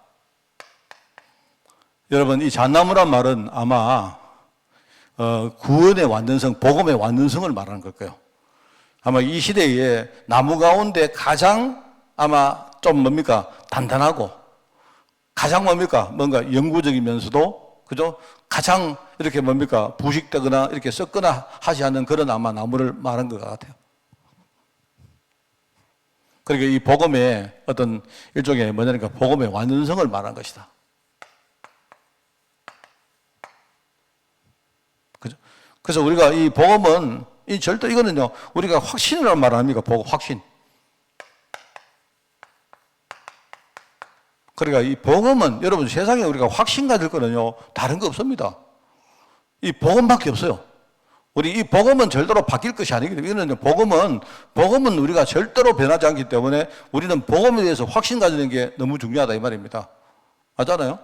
여러분, 이 잣나무란 말은 아마, 구원의 완전성, 복음의 완전성을 말하는 걸 거예요. 아마 이 시대에 나무 가운데 가장 아마 좀 뭡니까? 단단하고, 가장 뭡니까? 뭔가 영구적이면서도, 그죠? 가장 이렇게 뭡니까? 부식되거나 이렇게 썩거나 하지 않는 그런 아마 나무를 말한 것 같아요. 그러니까 이 복음의 어떤 일종의 뭐냐니까 복음의 완전성을 말한 것이다. 그죠? 그래서 우리가 이 복음은 절대 이거는요, 우리가 확신이라는 말을 합니까? 복음, 확신. 그러니까 이 복음은 여러분 세상에 우리가 확신 가질 거는요, 다른 거 없습니다. 이 복음밖에 없어요. 우리 이 복음은 절대로 바뀔 것이 아니기 때문에, 이거는 복음은 우리가 절대로 변하지 않기 때문에 우리는 복음에 대해서 확신 가지는 게 너무 중요하다 이 말입니다. 맞잖아요?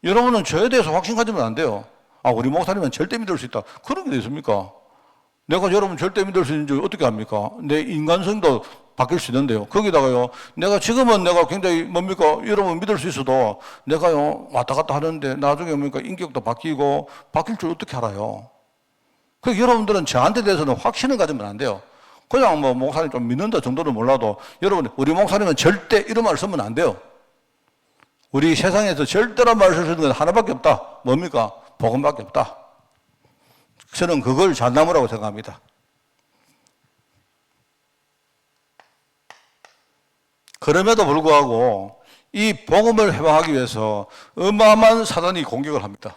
여러분은 저에 대해서 확신 가지면 안 돼요. 우리 목사님은 절대 믿을 수 있다. 그런 게 있습니까? 내가 여러분 절대 믿을 수 있는지 어떻게 합니까? 내 인간성도 바뀔 수 있는데요. 거기다가요, 지금은 내가 굉장히 뭡니까? 여러분 믿을 수 있어도 내가요, 왔다 갔다 하는데 나중에 뭡니까? 인격도 바뀌고 바뀔 줄 어떻게 알아요? 그러니까 여러분들은 저한테 대해서는 확신을 가지면 안 돼요. 그냥 뭐 목사님 좀 믿는다 정도는 몰라도 여러분, 우리 목사님은 절대 이런 말 쓰면 안 돼요. 우리 세상에서 절대로 말 쓸 수 있는 건 하나밖에 없다. 뭡니까? 복음밖에 없다. 저는 그걸 잣나무라고 생각합니다. 그럼에도 불구하고 이 복음을 회방하기 위해서 어마어마한 사단이 공격을 합니다.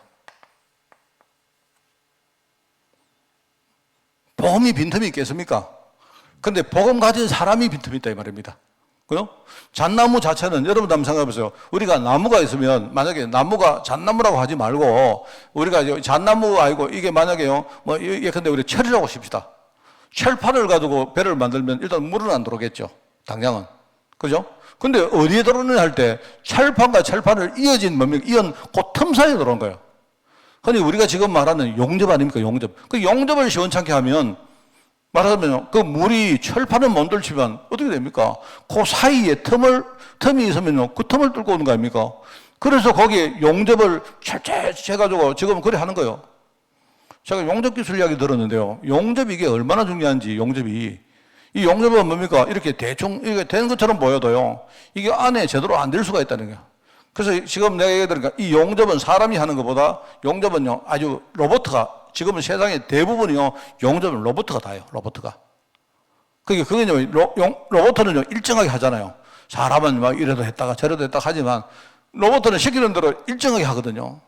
복음이 빈틈이 있겠습니까? 그런데 복음 가진 사람이 빈틈이 있다 이 말입니다. 그죠? 잣나무 자체는 여러분도 한번 생각해보세요. 우리가 나무가 있으면 만약에 나무가 잣나무라고 하지 말고 우리가 잣나무 아니고 이게 만약에요. 뭐 이게 근데 우리 철이라고 칩시다. 철판을 가지고 배를 만들면 일단 물은 안 들어오겠죠. 당장은. 그죠? 근데 어디에 들어오느냐 할 때 철판과 철판을 이어진 뭡니까? 이은 그 틈 사이에 들어온 거예요. 근데 우리가 지금 말하는 용접 아닙니까? 용접. 그 용접을 시원찮게 하면 말하자면 그 물이 철판을 못 들치면 어떻게 됩니까? 그 사이에 틈이 있으면요. 그 틈을 뚫고 오는 거 아닙니까? 그래서 거기에 용접을 철저히 해가지고 지금 그래 하는 거예요. 제가 용접 기술 이야기 들었는데요. 용접이 이게 얼마나 중요한지, 용접이. 이 용접은 뭡니까? 이렇게 대충, 이게 된 것처럼 보여도요. 이게 안에 제대로 안 될 수가 있다는 거예요. 그래서 지금 내가 얘기하니까 이 용접은 사람이 하는 것보다 용접은요, 아주 로봇가, 지금은 세상의 대부분이요, 용접은 로봇가 다 해요, 로봇가. 그게요, 로봇은요, 일정하게 하잖아요. 사람은 막 이래도 했다가 저래도 했다가 하지만 로봇은 시키는 대로 일정하게 하거든요.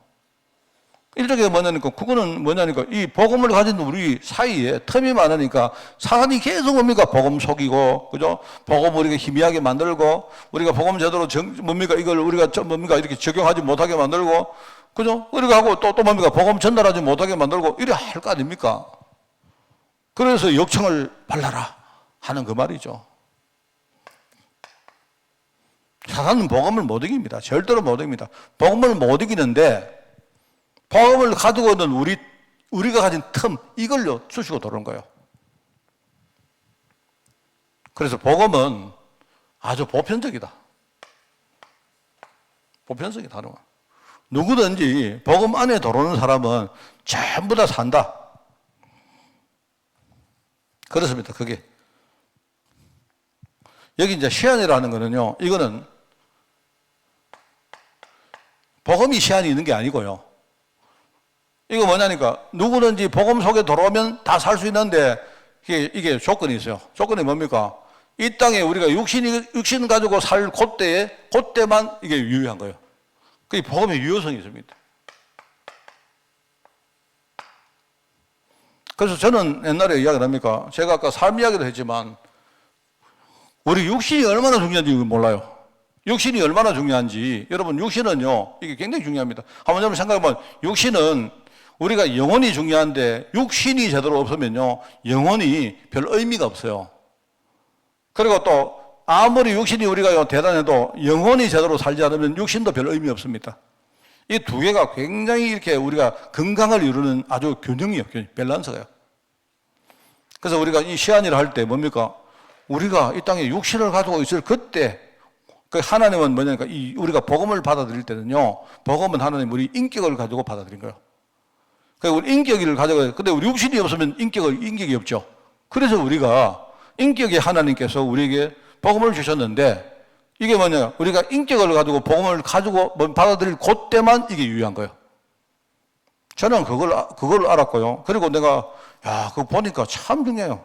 일정하게 뭐냐니까, 그거는 뭐냐니까, 이 복음을 가진 우리 사이에 틈이 많으니까 사단이 계속 뭡니까? 복음 속이고, 그죠? 복음 우리가 희미하게 만들고, 우리가 복음 제대로 뭡니까? 이걸 우리가 뭡니까? 이렇게 적용하지 못하게 만들고, 그죠? 우리가 하고 또 뭡니까? 복음 전달하지 못하게 만들고, 이래 할 거 아닙니까? 그래서 역청을 발라라 하는 그 말이죠. 사단은 복음을 못 이깁니다. 절대로 못 이깁니다. 복음을 못 이기는데, 복음을 가지고 있는 우리가 가진 틈, 이걸로 쑤시고 들어오는 거예요. 그래서 복음은 아주 보편적이다. 보편성이다. 누구든지 복음 안에 들어오는 사람은 전부 다 산다. 그렇습니다. 그게. 여기 이제 시안이라는 거는요, 이거는 복음이 시안이 있는 게 아니고요. 이거 뭐냐니까, 누구든지 복음 속에 들어오면 다 살 수 있는데, 이게 조건이 있어요. 조건이 뭡니까? 이 땅에 우리가 육신 가지고 살 그때만 이게 유효한 거예요. 그게 복음의 유효성이 있습니다. 그래서 저는 옛날에 이야기를 합니까? 제가 아까 삶 이야기도 했지만, 우리 육신이 얼마나 중요한지 몰라요. 육신이 얼마나 중요한지. 여러분, 육신은요, 이게 굉장히 중요합니다. 한번 여러분 생각해보면, 육신은 우리가 영혼이 중요한데 육신이 제대로 없으면요, 영혼이 별 의미가 없어요. 그리고 또 아무리 육신이 우리가 대단해도 영혼이 제대로 살지 않으면 육신도 별 의미 없습니다. 이 두 개가 굉장히 이렇게 우리가 건강을 이루는 아주 균형이요, 밸런스가요. 그래서 우리가 이 시안이를 할 때 뭡니까? 우리가 이 땅에 육신을 가지고 있을 그때, 그 하나님은 뭐냐니까, 우리가 복음을 받아들일 때는요, 복음은 하나님 우리 인격을 가지고 받아들인 거예요. 그러니까 우리 인격을 가져가요. 근데 우리 육신이 없으면 인격이 없죠. 그래서 우리가 인격의 하나님께서 우리에게 복음을 주셨는데, 이게 뭐냐? 우리가 인격을 가지고 복음을 가지고 받아들일 그때만 이게 유효한 거예요. 저는 그걸 알았고요. 그리고 내가, 그거 보니까 참 중요해요.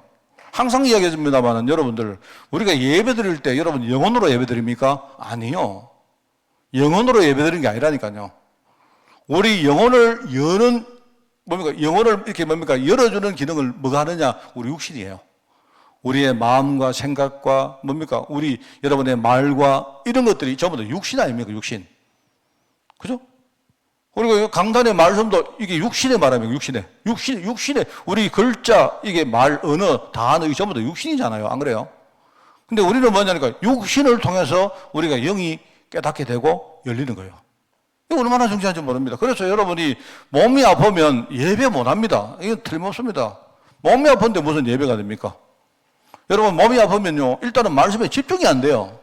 항상 이야기해줍니다만, 여러분들, 우리가 예배 드릴 때 여러분 영혼으로 예배 드립니까? 아니요. 영혼으로 예배 드리는 게 아니라니까요. 우리 영혼을 영혼을 이렇게 열어주는 기능을 뭐가 하느냐? 우리 육신이에요. 우리의 마음과 생각과 여러분의 말과 이런 것들이 전부 다 육신 아닙니까? 육신. 그죠? 그리고 강단의 말씀도 이게 육신의 말입니다. 육신의 우리 글자, 이게 말, 언어, 단어, 이게 전부 다 육신이잖아요. 안 그래요? 근데 우리는 뭐냐니까, 육신을 통해서 우리가 영이 깨닫게 되고 열리는 거예요. 이거 얼마나 중요한지 모릅니다. 그래서 여러분이 몸이 아프면 예배 못 합니다. 이건 틀림없습니다. 몸이 아픈데 무슨 예배가 됩니까? 여러분, 몸이 아프면요, 일단은 말씀에 집중이 안 돼요.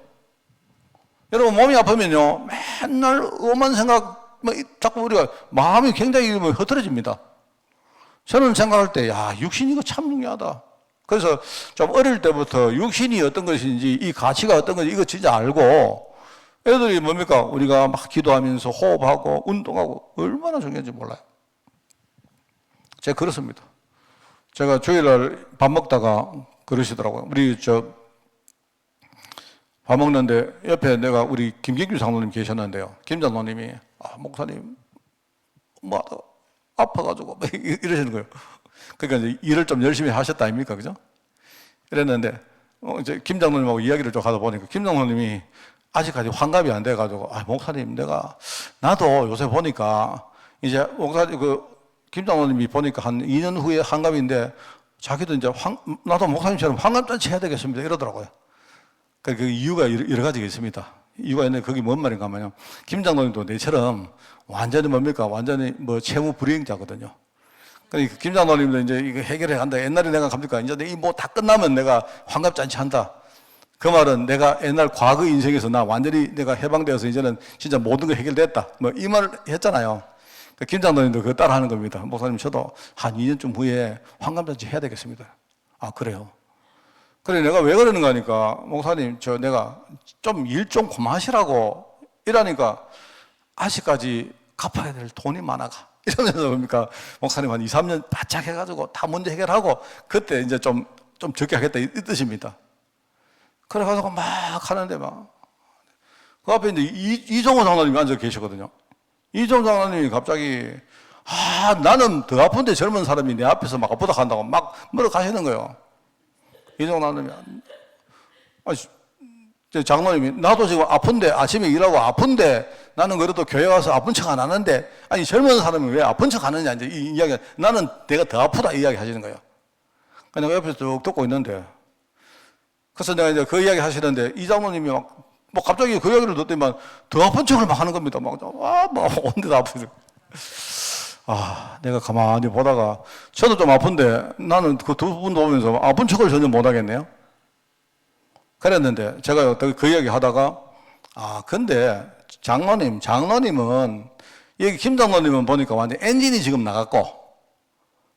여러분, 몸이 아프면요, 맨날 엄한 생각, 자꾸 우리가 마음이 굉장히 흐트러집니다. 저는 생각할 때, 육신 이거 참 중요하다. 그래서 좀 어릴 때부터 육신이 어떤 것인지 이 가치가 어떤 건지 이거 진짜 알고 애들이 뭡니까? 우리가 막 기도하면서 호흡하고 운동하고 얼마나 중요한지 몰라요. 제가 그렇습니다. 제가 주일날 밥 먹다가 그러시더라고요. 우리 밥 먹는데 옆에 내가 우리 김경규 장로님 계셨는데요. 김 장로님이 목사님 뭐 아파가지고 이러시는 거예요. 그러니까 이제 일을 좀 열심히 하셨다 아닙니까, 그죠? 이랬는데 이제 김 장로님하고 이야기를 좀 하다 보니까 김 장로님이 아직까지 환갑이 안 돼가지고 목사님 나도 요새 보니까 이제 목사님 김 장로님이 보니까 한 2년 후에 환갑인데 자기도 이제 나도 목사님처럼 환갑잔치 해야 되겠습니다 이러더라고요. 그 이유가 여러 가지가 있습니다. 이유가 있는데 그게 뭔 말인가 하면요. 김 장로님도 내처럼 완전히 뭡니까? 완전히 채무 불이행자거든요. 그러니까 김 장로님도 이제 이거 해결해 간다. 옛날에 내가 갑니까? 이제 이 뭐 다 끝나면 내가 환갑잔치 한다. 그 말은 내가 옛날 과거 인생에서 나 완전히 내가 해방되어서 이제는 진짜 모든 거 해결됐다. 이 말을 했잖아요. 그러니까 김 장로님도 그거 따라 하는 겁니다. 목사님 저도 한 2년쯤 후에 환갑잔치 해야 되겠습니다. 아, 그래요? 그래, 내가 왜 그러는가 하니까, 목사님, 내가 좀 일 좀 그만하시라고 이러니까, 아직까지 갚아야 될 돈이 많아가. 이러면서 뭡니까, 목사님 한 2, 3년 바짝 해가지고 다 문제 해결하고, 그때 이제 좀 적게 하겠다, 이 뜻입니다. 그래가지고 막 하는데 그 앞에 이제 이종호 장로님이 앉아 계시거든요. 이종호 장로님이 갑자기, 나는 더 아픈데 젊은 사람이 내 앞에서 막 아프다 한다고 막 뭐라 가시는 거예요. 이종 장로님이 장로님이 나도 지금 아픈데 아침에 일하고 아픈데 나는 그래도 교회 와서 아픈 척 안 하는데 젊은 사람이 왜 아픈 척 하느냐 이제 이 이야기 나는 내가 더 아프다 이 이야기 하시는 거예요. 내가 옆에서 쭉 듣고 있는데 그래서 내가 이제 그 이야기 하시는데 이 장로님이 갑자기 그 이야기를 듣더니만 더 아픈 척을 막 하는 겁니다. 온데도 아프죠. 내가 가만히 보다가 저도 좀 아픈데 나는 그 두 분 보면서 아픈 척을 전혀 못 하겠네요. 그랬는데 제가 그 이야기 하다가 근데 장로님은 여기 김 장로님은 보니까 완전 엔진이 지금 나갔고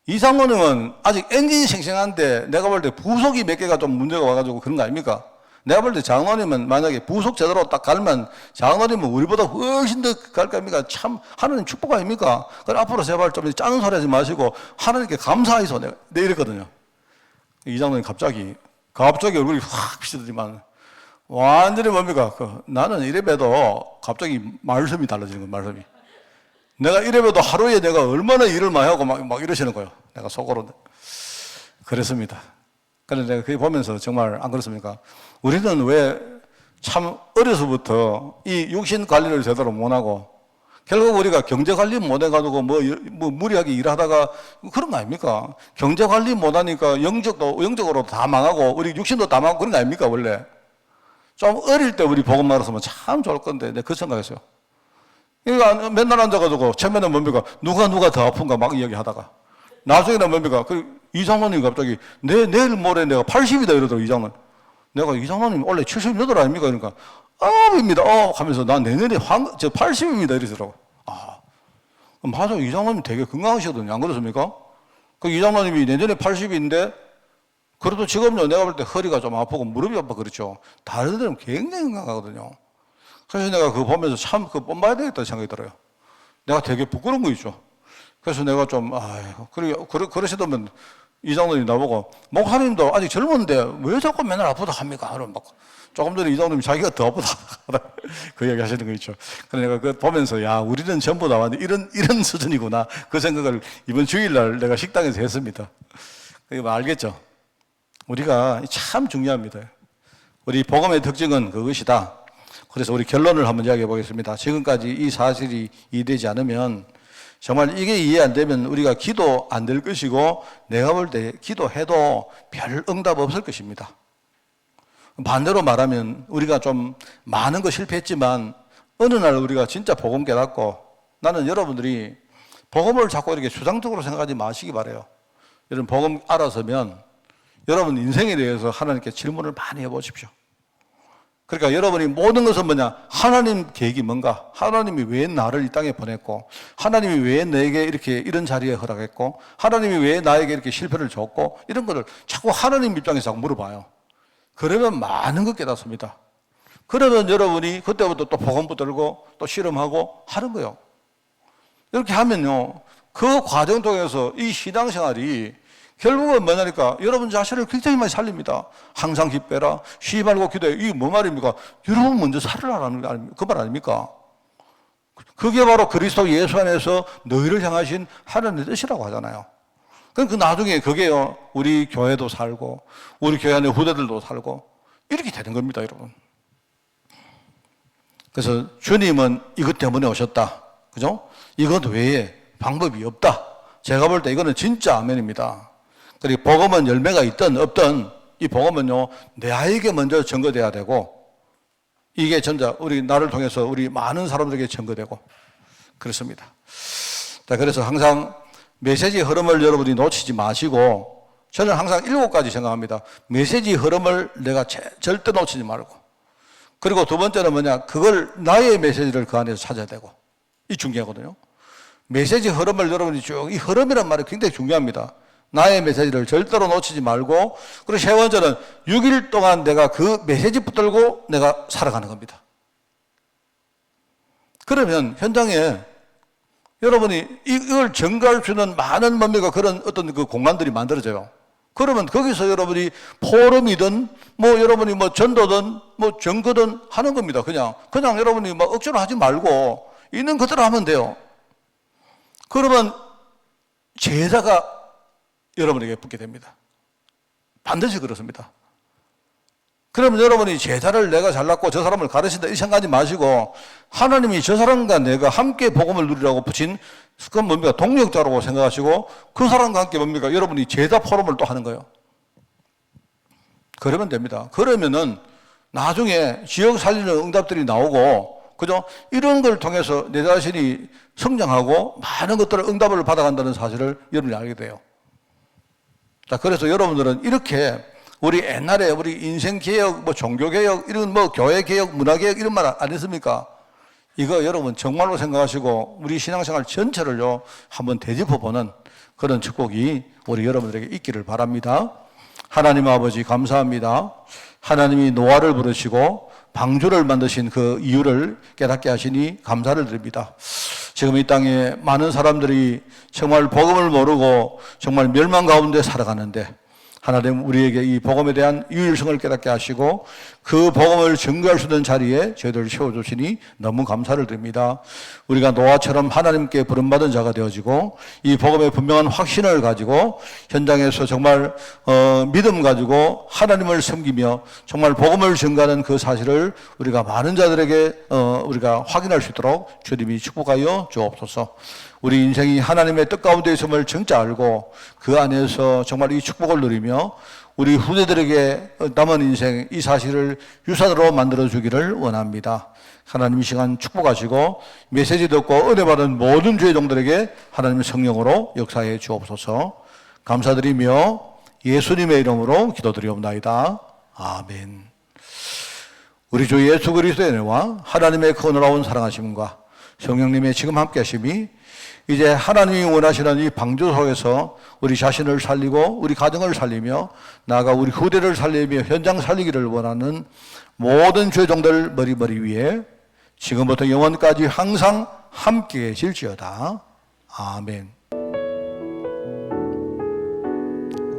이 장로님은 아직 엔진이 싱싱한데 내가 볼 때 부속이 몇 개가 좀 문제가 와가지고 그런 거 아닙니까? 내가 볼 때 장로님은 만약에 부속 제대로 딱 갈면 장로님은 우리보다 훨씬 더 갈 겁니까? 참 하나님 축복 아닙니까? 그래 앞으로 제발 좀 짜는 소리 하지 마시고 하나님께 감사해서 내가 이랬거든요. 이 장로님 갑자기 얼굴이 확 비치더니만 완전히 뭡니까? 나는 이래봬도 갑자기 말씀이 달라지는 거예요. 말씀이. 내가 이래봬도 하루에 내가 얼마나 일을 많이 하고 막 이러시는 거예요. 내가 속으로. 그랬습니다. 그래서 내가 그게 보면서 정말 안 그렇습니까? 우리는 왜 참 어려서부터 이 육신 관리를 제대로 못하고 결국 우리가 경제 관리 못해가지고 무리하게 일하다가 그런 거 아닙니까? 경제 관리 못하니까 영적으로 다 망하고 우리 육신도 다 망하고 그런 거 아닙니까? 원래 좀 어릴 때 우리 복음 알았으면 참 좋을 건데 내가 그 생각했어요. 그러니까 맨날 앉아가지고 처음에는 뭡니까? 누가 더 아픈가 막 이야기하다가 나중에는 뭡니까? 이 장로님 갑자기 내일 모레 내가 80이다 이러더라고. 이 장로님. 내가 이 장로님 원래 78 아닙니까? 그러니까 입니다. 하면서 난 내년에 80입니다 이러더라고. 맞아. 이 장로님 되게 건강하시거든요. 안 그렇습니까? 이 장로님이 내년에 80인데 그래도 지금요 내가 볼 때 허리가 좀 아프고 무릎이 아파 그렇죠. 다른 데는 굉장히 건강하거든요. 그래서 내가 그거 보면서 참 뽐봐야 되겠다 생각이 들어요. 내가 되게 부끄러운 거 있죠. 그래서 내가 좀 그러시더면 이 장로님이 나보고 목사님도 아직 젊은데 왜 자꾸 맨날 아프다 합니까? 막 조금 전에 이 장로님이 자기가 더 아프다 그 얘기 하시는 거 있죠. 그래서 내가 그거 보면서 우리는 전부 다 이런 수준이구나 그 생각을 이번 주일날 내가 식당에서 했습니다. 그거 알겠죠? 우리가 참 중요합니다. 우리 복음의 특징은 그것이다. 그래서 우리 결론을 한번 이야기해 보겠습니다. 지금까지 이 사실이 이해되지 않으면 정말 이게 이해 안 되면 우리가 기도 안 될 것이고 내가 볼 때 기도해도 별 응답 없을 것입니다. 반대로 말하면 우리가 좀 많은 거 실패했지만 어느 날 우리가 진짜 복음 깨닫고 나는 여러분들이 복음을 자꾸 이렇게 수상적으로 생각하지 마시기 바라요. 여러분 복음 알아서면 여러분 인생에 대해서 하나님께 질문을 많이 해보십시오. 그러니까 여러분이 모든 것은 뭐냐? 하나님 계획이 뭔가? 하나님이 왜 나를 이 땅에 보냈고, 하나님이 왜 내게 이렇게 이런 자리에 허락했고, 하나님이 왜 나에게 이렇게 실패를 줬고, 이런 것을 자꾸 하나님 입장에서 물어봐요. 그러면 많은 것 깨닫습니다. 그러면 여러분이 그때부터 또 복음 붙들고 또 실험하고 하는 거예요. 이렇게 하면요, 그 과정 통해서 이 신앙생활이 결국은 뭐냐니까 여러분 자신을 굉장히 많이 살립니다. 항상 기빼라, 쉬지 말고 기도해. 이게 뭐 말입니까? 여러분 먼저 살으라는 거 아닙니까? 그 말 아닙니까? 그게 바로 그리스도 예수 안에서 너희를 향하신 하나님의 뜻이라고 하잖아요. 그럼 그 나중에 그게요, 우리 교회도 살고 우리 교회 안에 후대들도 살고 이렇게 되는 겁니다, 여러분. 그래서 주님은 이것 때문에 오셨다. 그죠? 이것 외에 방법이 없다. 제가 볼 때 이거는 진짜 아멘입니다. 그리고 복음은 열매가 있든 없든 이 복음은요, 내아에게 먼저 전거돼야 되고, 이게 전자 우리 나를 통해서 우리 많은 사람들에게 전거되고 그렇습니다. 자, 그래서 항상 메시지 흐름을 여러분이 놓치지 마시고, 저는 항상 7가지 생각합니다. 메시지 흐름을 내가 절대 놓치지 말고, 그리고 두 번째는 뭐냐, 그걸 나의 메시지를 그 안에서 찾아야 되고, 이 중요하거든요. 메시지 흐름을 여러분이 쭉, 이 흐름이란 말이 굉장히 중요합니다. 나의 메시지를 절대로 놓치지 말고, 그리고 세 번째는 6일 동안 내가 그 메시지 붙들고 내가 살아가는 겁니다. 그러면 현장에 여러분이 이걸 증거할 수 있는 많은 뭡니까? 그런 어떤 그 공간들이 만들어져요. 그러면 거기서 여러분이 포럼이든 뭐 여러분이 뭐 전도든 뭐 증거든 하는 겁니다. 그냥 여러분이 뭐 억지로 하지 말고 있는 그대로 하면 돼요. 그러면 제자가 여러분에게 붙게 됩니다. 반드시 그렇습니다. 그러면 여러분이 제자를 내가 잘났고 저 사람을 가르친다 이 생각하지 마시고, 하나님이 저 사람과 내가 함께 복음을 누리라고 붙인 그건 뭡니까? 동력자라고 생각하시고 그 사람과 함께 뭡니까? 여러분이 제자 포럼을 또 하는 거예요. 그러면 됩니다. 그러면은 나중에 지역 살리는 응답들이 나오고, 그죠? 이런 걸 통해서 내 자신이 성장하고 많은 것들을 응답을 받아간다는 사실을 여러분이 알게 돼요. 자, 그래서 여러분들은 이렇게 우리 옛날에 우리 인생개혁, 뭐 종교개혁, 이런 뭐 교회개혁, 문화개혁 이런 말 안 했습니까? 이거 여러분 정말로 생각하시고 우리 신앙생활 전체를요, 한번 되짚어보는 그런 축복이 우리 여러분들에게 있기를 바랍니다. 하나님 아버지 감사합니다. 하나님이 노아를 부르시고 방주를 만드신 그 이유를 깨닫게 하시니 감사를 드립니다. 지금 이 땅에 많은 사람들이 정말 복음을 모르고 정말 멸망 가운데 살아가는데, 하나님 우리에게 이 복음에 대한 유일성을 깨닫게 하시고 그 복음을 증거할 수 있는 자리에 저희들을 세워주시니 너무 감사를 드립니다. 우리가 노아처럼 하나님께 부름받은 자가 되어지고 이 복음의 분명한 확신을 가지고 현장에서 정말 믿음 가지고 하나님을 섬기며 정말 복음을 증거하는 그 사실을 우리가 많은 자들에게 우리가 확인할 수 있도록 주님이 축복하여 주옵소서. 우리 인생이 하나님의 뜻 가운데 있음을 진짜 알고 그 안에서 정말 이 축복을 누리며 우리 후대들에게 남은 인생 이 사실을 유산으로 만들어 주기를 원합니다. 하나님 이 시간 축복하시고 메시지 듣고 은혜 받은 모든 주의 종들에게 하나님의 성령으로 역사해 주옵소서. 감사드리며 예수님의 이름으로 기도드리옵나이다. 아멘. 우리 주 예수 그리스도의 은혜와 하나님의 그 놀라운 사랑하심과 성령님의 지금 함께 하심이 이제 하나님이 원하시는 이 방주 속에서 우리 자신을 살리고 우리 가정을 살리며 나아가 우리 후대를 살리며 현장 살리기를 원하는 모든 죄종들 머리 위에 지금부터 영원까지 항상 함께 계실지어다. 아멘.